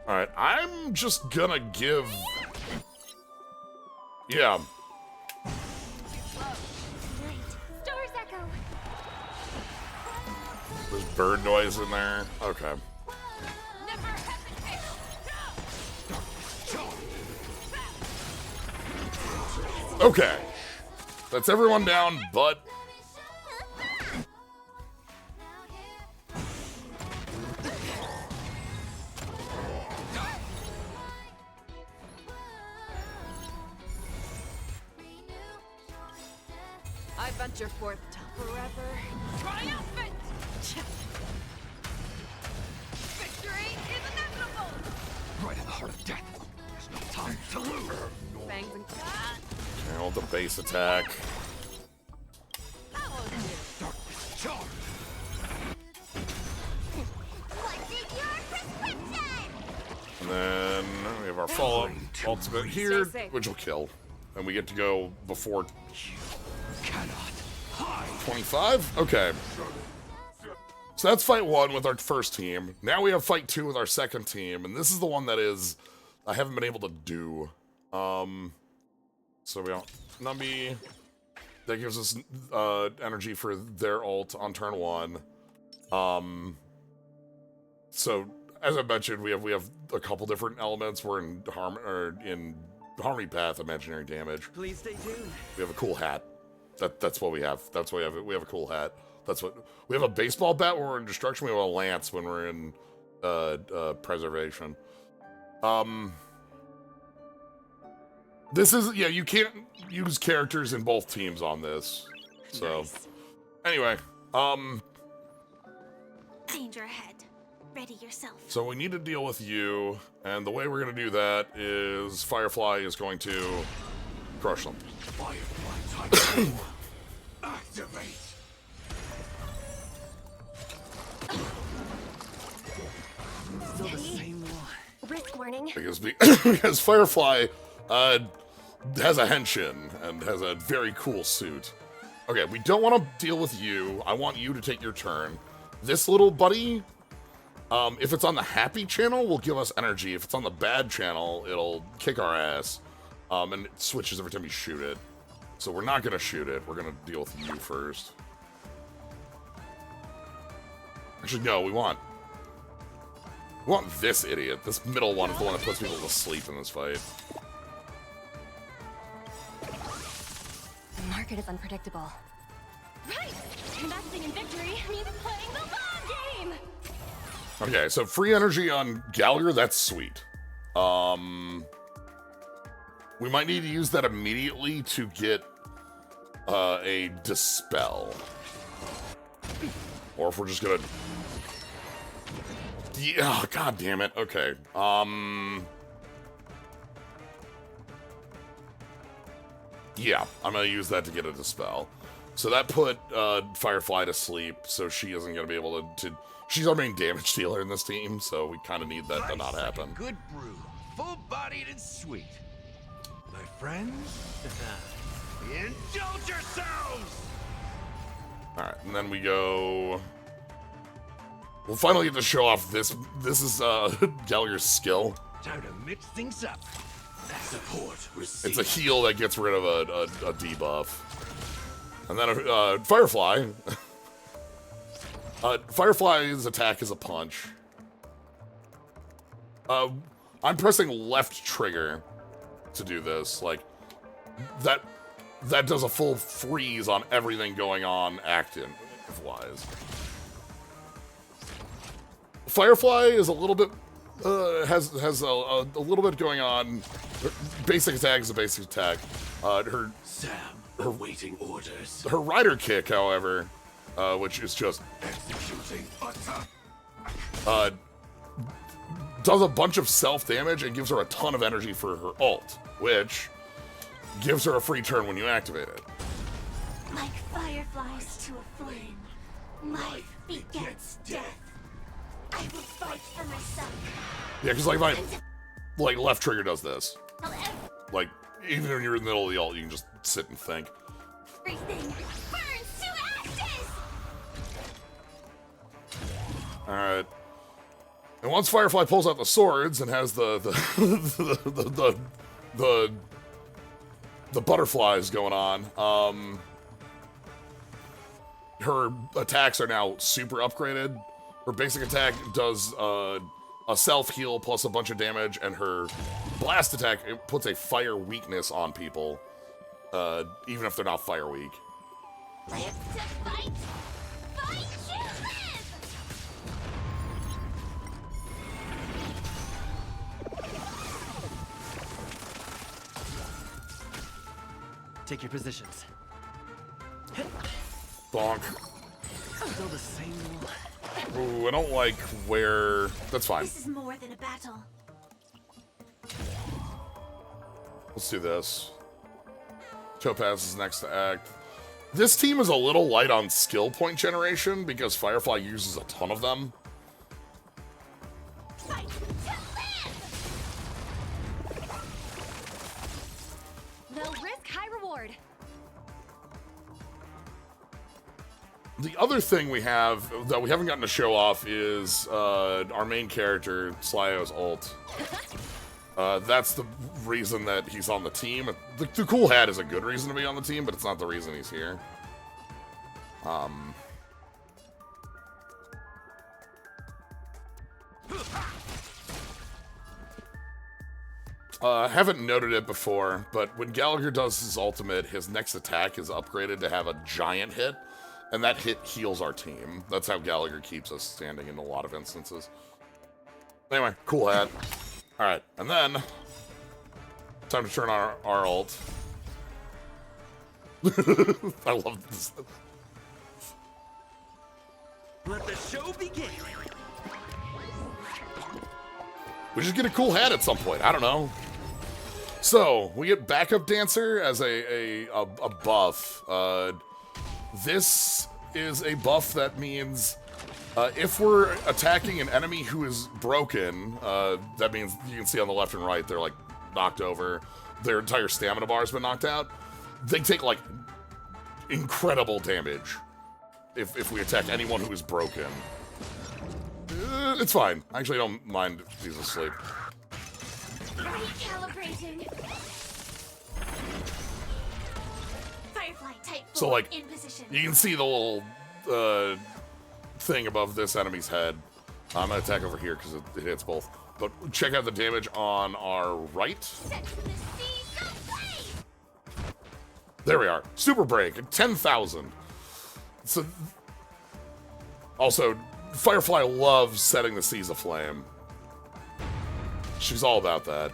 Alright, I'm just gonna give... Yeah. Too slow. Right. Stars echo. There's bird noise in there. Okay. Never hesitate! Okay. That's everyone down, but... I venture forth to forever. Triumphant! Victory is inevitable! Right in the heart of death. There's no time to lose. Fangs and claws. Well, the base attack. Follow you. Darkness charm. What is your prescription? And then we have our follow-up ultimate here, Stay safe. which will kill. And we get to go before Cannot hide. 25? Okay. So that's fight 1 with our first team. Now we have fight 2 with our second team, and this is the one that is I haven't been able to do. So we don't Numby. That gives us energy for their ult on turn 1. So as I mentioned, we have a couple different elements. We're in Harmony Path, imaginary damage. Please stay tuned. We have a cool hat. That's what we have. That's what we have. We have a cool hat. That's what we have. A baseball bat when we're in destruction. We have a lance when we're in preservation. This is you can't use characters in both teams on this. So anyway, Danger ahead. Ready yourself. so we need to deal with you, and the way we're gonna do that is Firefly is going to crush them. Firefly type. Activate. Still the same one. Risk warning. Because Firefly has a henshin and has a very cool suit. Okay, we don't want to deal with you. I want you to take your turn. This little buddy, if it's on the happy channel, will give us energy. If it's on the bad channel, it'll kick our ass. And it switches every time you shoot it. So we're not going to shoot it. We're going to deal with you first. Actually, no, we want this idiot. This middle one is the one that puts people to sleep in this fight. The market is unpredictable. Right! Investing in victory means playing the long game! Okay, so free energy on Gallagher, that's sweet. We might need to use that immediately to get a Dispel. Or if we're just gonna... Yeah, god damn it. Okay. Yeah, I'm gonna use that to get a Dispel. So that put Firefly to sleep, so she isn't gonna be able to she's our main damage dealer in this team, so we kind of need that to not happen. Good brew, full-bodied and sweet. My friends, indulge yourselves. All right, and then we go. We'll finally get to show off this. This is Gallagher's skill. Time to mix things up. Support received. It's a heal that gets rid of a debuff. And then Firefly. Firefly's attack is a punch. I'm pressing left trigger to do this. Like, that does a full freeze on everything going on active-wise. Firefly is a little bit has a little bit going on. Her basic attack is a basic attack. Her awaiting orders. Her rider kick, however, which is just Executing attack. does a bunch of self damage and gives her a ton of energy for her ult, which gives her a free turn when you activate it. Like fireflies to a flame, life begets death. I will fight for myself. Yeah, because like like left trigger does this. Till Like even when you're in the middle of the ult, you can just sit and think. everything burns to ashes. All right. And once Firefly pulls out the swords and has the butterflies going on, her attacks are now super upgraded. Her basic attack does a self heal plus a bunch of damage, and her blast attack it puts a fire weakness on people, even if they're not fire weak. Live to fight. Fight to live. Take your positions. Bonk. Still the same one. Ooh, I don't like where. That's fine. This is more than a battle. Let's do this. Topaz is next to act. This team is a little light on skill point generation because Firefly uses a ton of them. Fight to live. Low risk, high reward. The other thing we have that we haven't gotten to show off is our main character, Slyo's ult. That's the reason that he's on the team. The cool hat is a good reason to be on the team, but it's not the reason he's here. Haven't noted it before, but when Gallagher does his ultimate, his next attack is upgraded to have a giant hit, and that hit heals our team. That's how Gallagher keeps us standing in a lot of instances. Anyway, cool hat. Alright, and then, time to turn on our ult. I love this. Let the show begin. We just get a cool hat at some point. I don't know. So, we get Backup Dancer as a buff. This is a buff that means if we're attacking an enemy who is broken, that means you can see on the left and right, they're like knocked over. Their entire stamina bar has been knocked out. They take like incredible damage if we attack anyone who is broken. It's fine. I actually don't mind if he's asleep. Recalibrating. Firefly type 4 So, like, in position. you can see the little thing above this enemy's head. I'm gonna attack over here because it hits both. But check out the damage on our right. Set to the seas of flame. There we are. Super break. 10,000. So, also, Firefly loves setting the seas aflame. She's all about that.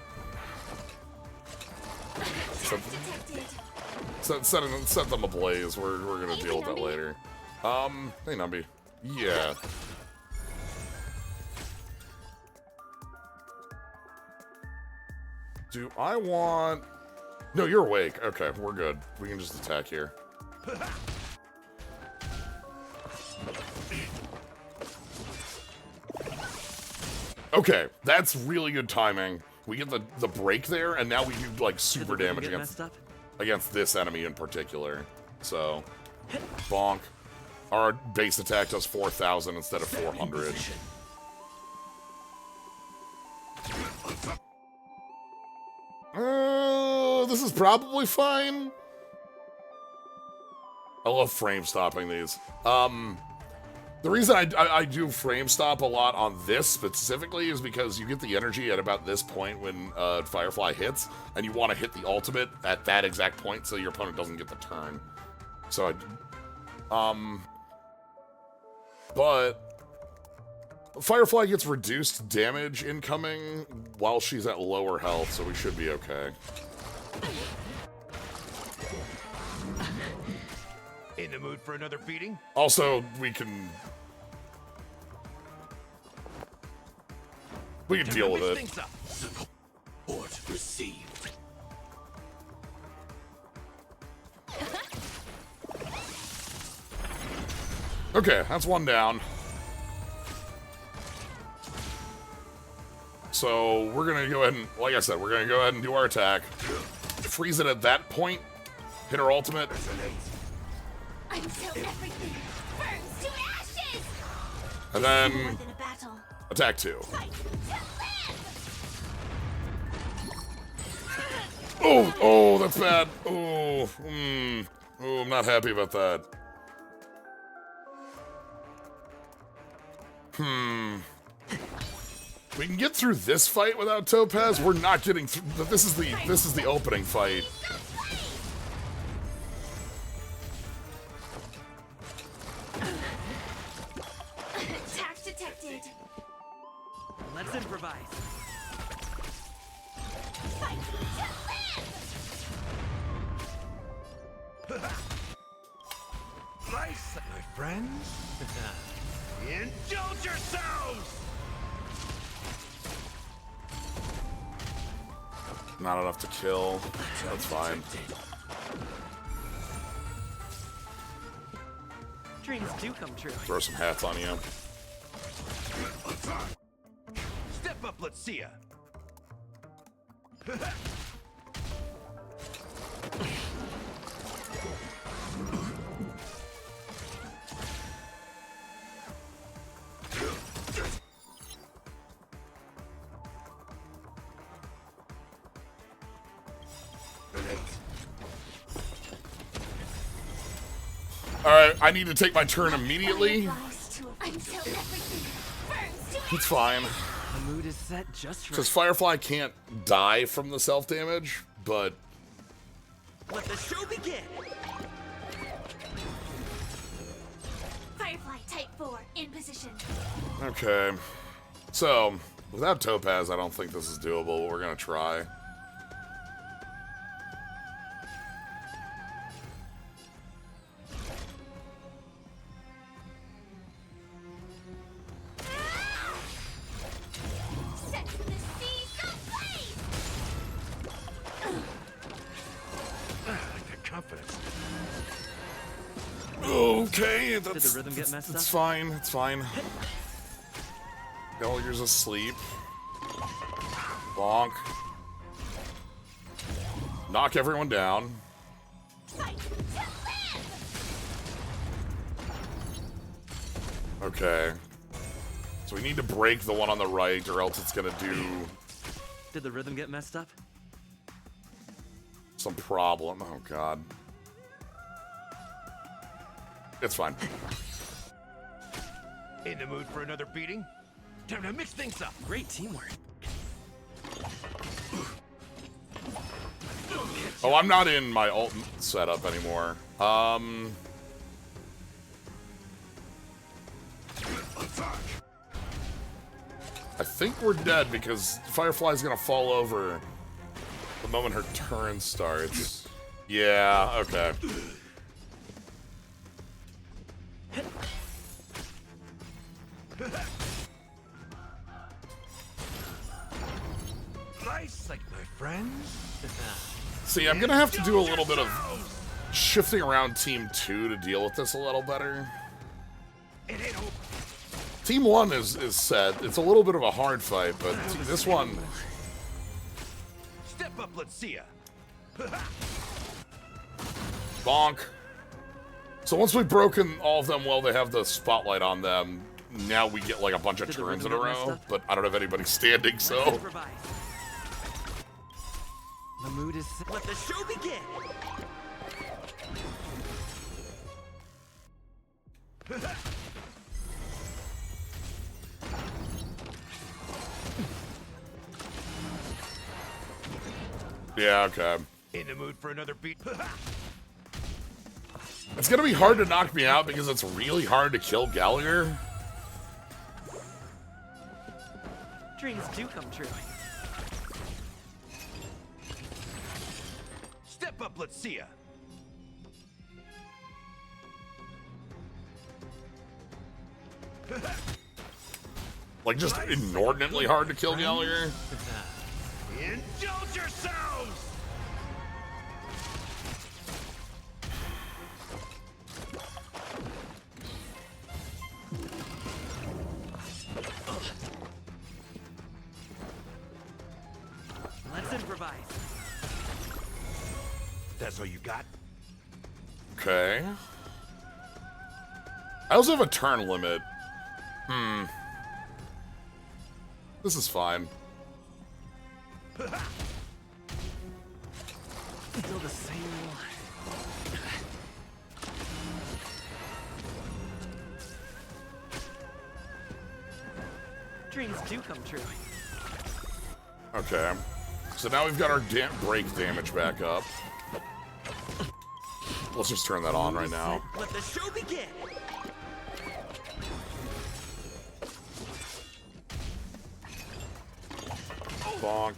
Set them ablaze. We're gonna deal with that later. Hey Numby. Yeah. Do I want... No, you're awake. Okay, we're good. We can just attack here. Okay, that's really good timing. We get the break there, and now we do like super damage against this enemy in particular. So, bonk. Our base attack does 4,000 instead of 400. This is probably fine. I love frame stopping these. The reason I do frame stop a lot on this specifically is because you get the energy at about this point when Firefly hits, and you want to hit the ultimate at that exact point so your opponent doesn't get the turn. So, but Firefly gets reduced damage incoming while she's at lower health, so we should be okay. In the mood for another beating? Also, we can deal with it. Support received. Okay, that's one down. So we're gonna go ahead and, like I said, we're gonna go ahead and do our attack. Freeze it at that point. Hit our ultimate. Until everything burns to ashes. And More then than a battle. attack 2. Fight to live. Oh, that's bad. Oh, I'm not happy about that. We can get through this fight without Topaz. We're not getting through. This is the opening fight. Attack detected. Let's improvise. Fight to live. Nice, my friends. Indulge yourselves! Not enough to kill. That's fine. Dreams do come true. Throw some hats on you. Step up, let's see ya. Alright, I need to take my turn immediately. Until everything burns to It's fine. The mood is set just right. Because Firefly can't die from the self-damage, but... Let the show begin. Firefly Type 4 in position. Okay. So, without Topaz, I don't think this is doable, but we're gonna try. Set the seas ablaze! I like that confidence. Okay, that's... the rhythm get messed it's up? fine, it's fine. Gallagher's asleep. Bonk. Knock everyone down. Fight to live! Okay. So we need to break the one on the right, or else it's gonna do Did the rhythm get messed up? some problem. Oh, God. It's fine. In the mood for another beating? Time to mix things up. Great teamwork. Oh, I'm not in my ult setup anymore. I think we're dead because Firefly's gonna fall over the moment her turn starts. Yeah, okay. Nice, like my friends. See, I'm gonna have to do a little bit of shifting around Team 2 to deal with this a little better. It ain't over. Team 1 is set. It's a little bit of a hard fight, but this one... Step up, let's see ya. Bonk. So once we've broken all of them while they have the spotlight on them, now we get like a bunch of Did the turns in a rhythm get row, messed up? but I don't have anybody standing, Let's so... improvise. The mood is set. Let the show begin. Yeah, okay. In the mood for another beat? It's gonna be hard to knock me out because it's really hard to kill Gallagher. Dreams do come true. Step up, let's see ya. Like, just inordinately hard to kill Gallagher. Indulge yourselves! Let's improvise. That's all you got? Okay. I also have a turn limit. This is fine. Still the same one. Dreams do come true. Okay. So now we've got our break damage back up. Let's just turn that on right now. Let the show begin. Bonk.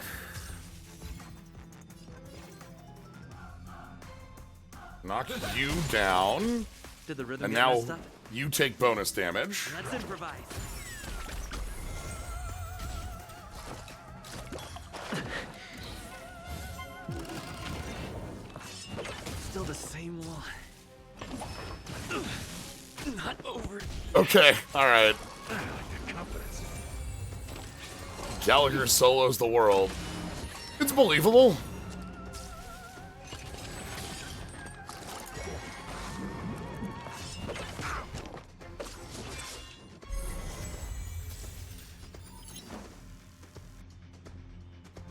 Knock you down. Did the rhythm And get now messed up? you take bonus damage. Let's improvise. Still the same one. Not over. Okay, alright. I like that confidence. Gallagher solos the world. It's believable.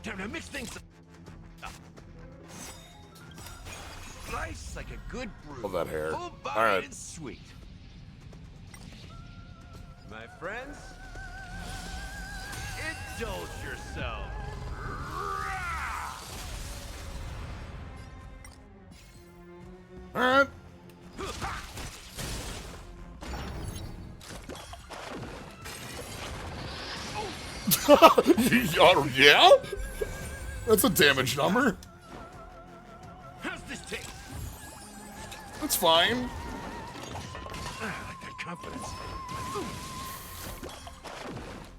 Time to mix things up. Nice like a good brew. Love that hair. Full bodied All right. and sweet. My friends, indulge yourself. All right. Yeah? That's a damage number. How's this taste? That's fine. I like that confidence.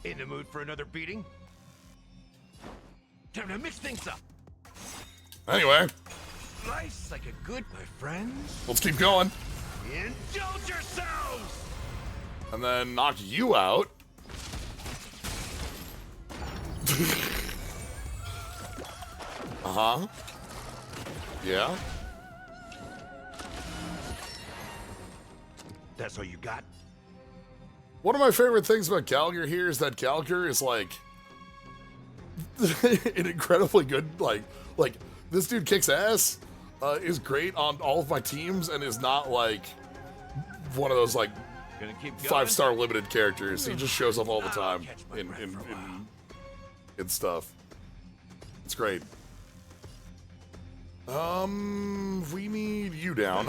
In the mood for another beating? Time to mix things up. Anyway, Nice like a good, my friends. let's keep going. Indulge yourselves! And then knock you out. Uh-huh. Yeah. That's all you got? One of my favorite things about Gallagher here is that Gallagher is like an incredibly good, like this dude kicks ass, is great on all of my teams, and is not like one of those like Gonna keep going? 5-star limited characters. He just shows up all the I'll time catch my in breath in, for a while. in stuff. It's great. We need you down.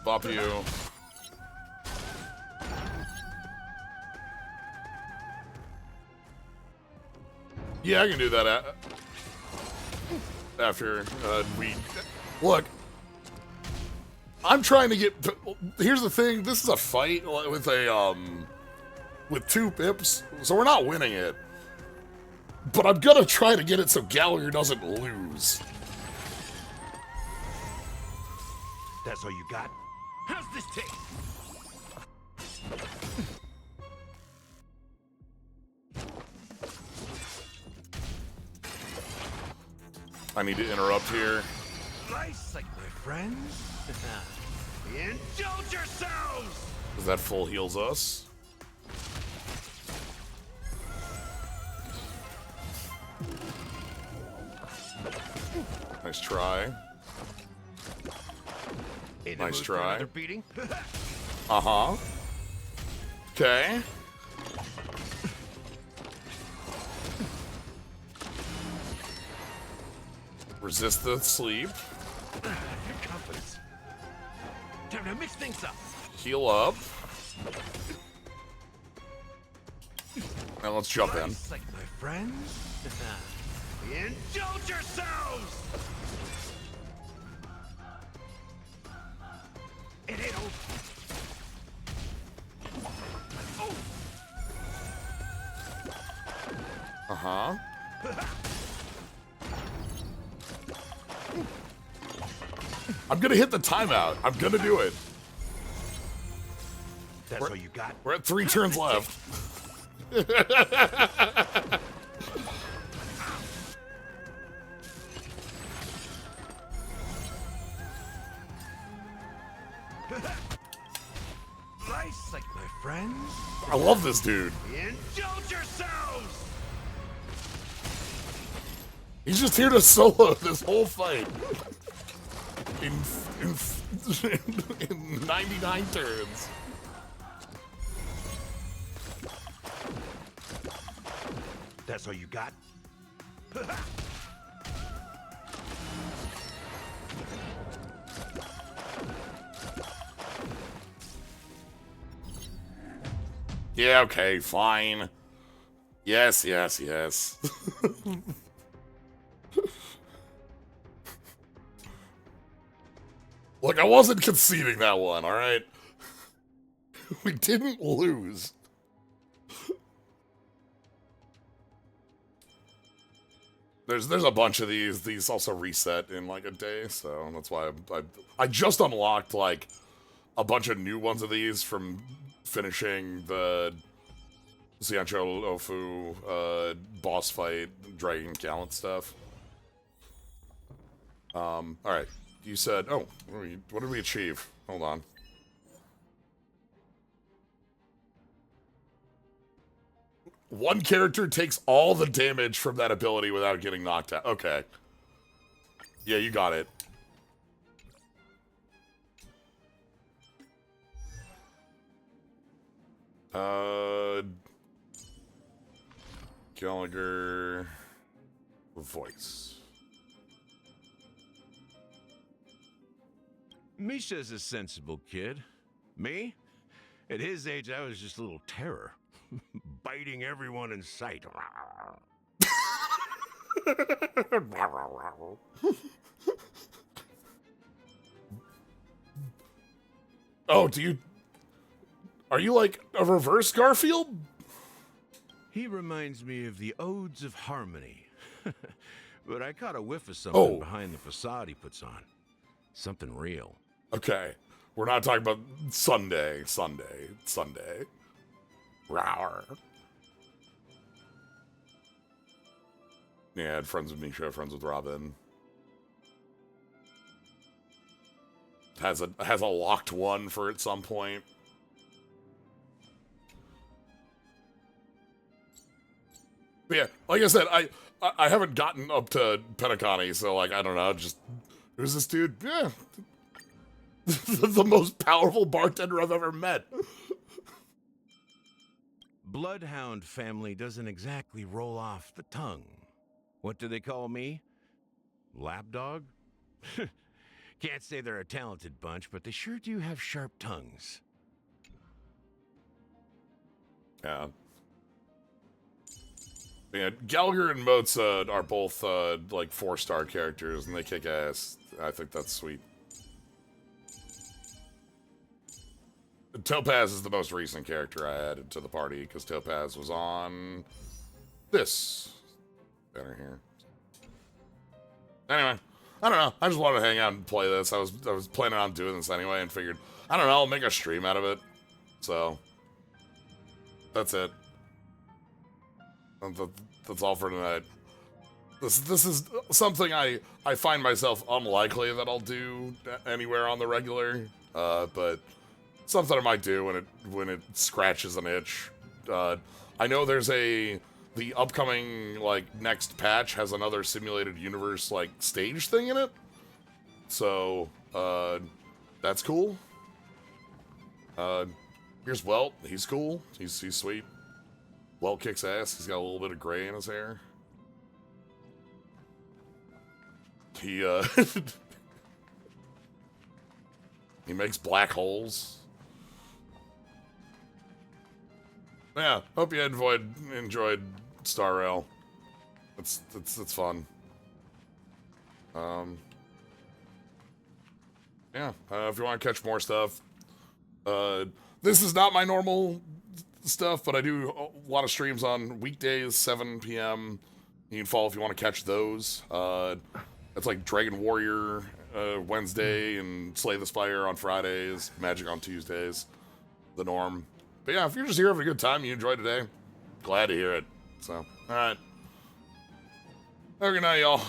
Bop you. Yeah, I can do that after we... Look, I'm trying to get... Here's the thing, this is a fight with a, with 2 pips, so we're not winning it. But I'm gonna try to get it so Gallagher doesn't lose. That's all you got? How's this taste? I need to interrupt here. Nice like my friends. Indulge yourselves! Because that full heals us. Nice try. In the Nice mood for try. another beating? Uh-huh. Okay. Resist the sleep. Your confidence. Time to mix things up. Heal up. Now let's jump in. Nice like my friends. Indulge yourselves! It ain't over. Oh! Uh-huh. I'm gonna hit the timeout. I'm gonna do it. That's all you got? We're at 3 turns left. Nice like my friends. I love this dude. Indulge yourselves! He's just here to solo this whole fight. In 99 turns. That's all you got? Yeah, okay, fine. Yes, yes, yes. Look, I wasn't conceding that one, alright? We didn't lose. There's a bunch of these. These also reset in like a day, so that's why I just unlocked like a bunch of new ones of these from finishing the Xiancho Ofu boss fight, Dragon Gallant stuff. Alright. You said, oh, what did we achieve? Hold on. one character takes all the damage from that ability without getting knocked out. Okay. Yeah, you got it. Gallagher voice. Misha's a sensible kid. Me? At his age, I was just a little terror. Biting everyone in sight. Oh, are you like a reverse Garfield? He reminds me of the Odes of Harmony. But I caught a whiff of something behind the facade he puts on. Something real. Okay. We're not talking about Sunday. Rawr. Yeah, I had friends with Misha, friends with Robin. Has a locked one for at some point. But yeah, like I said, I haven't gotten up to Penacony, so like I don't know, just who's this dude? Yeah. The most powerful bartender I've ever met. Bloodhound family doesn't exactly roll off the tongue. What do they call me? Lapdog? Can't say they're a talented bunch, but they sure do have sharp tongues. Yeah. Yeah, Gallagher and Mozart are both like 4-star characters, and they kick ass. I think that's sweet. Topaz is the most recent character I added to the party because Topaz was on this banner here. Anyway, I don't know. I just wanted to hang out and play this. I was planning on doing this anyway and figured, I don't know, I'll make a stream out of it. So that's it. That's all for tonight. This is something I find myself unlikely that I'll do anywhere on the regular, but something I might do when it scratches an itch. I know there's the upcoming like next patch has another simulated universe like stage thing in it, so that's cool. Here's Welt. He's cool. He's sweet. Welt kicks ass. He's got a little bit of gray in his hair. He he makes black holes. Yeah, hope you enjoyed Star Rail. It's fun. Yeah, if you want to catch more stuff, this is not my normal stuff, but I do a lot of streams on weekdays, 7 p.m. You can follow if you want to catch those. It's like Dragon Warrior Wednesday and Slay the Spire on Fridays, Magic on Tuesdays, the norm. But yeah, if you're just here having a good time, you enjoyed today, glad to hear it. So, all right. Have a good night, y'all.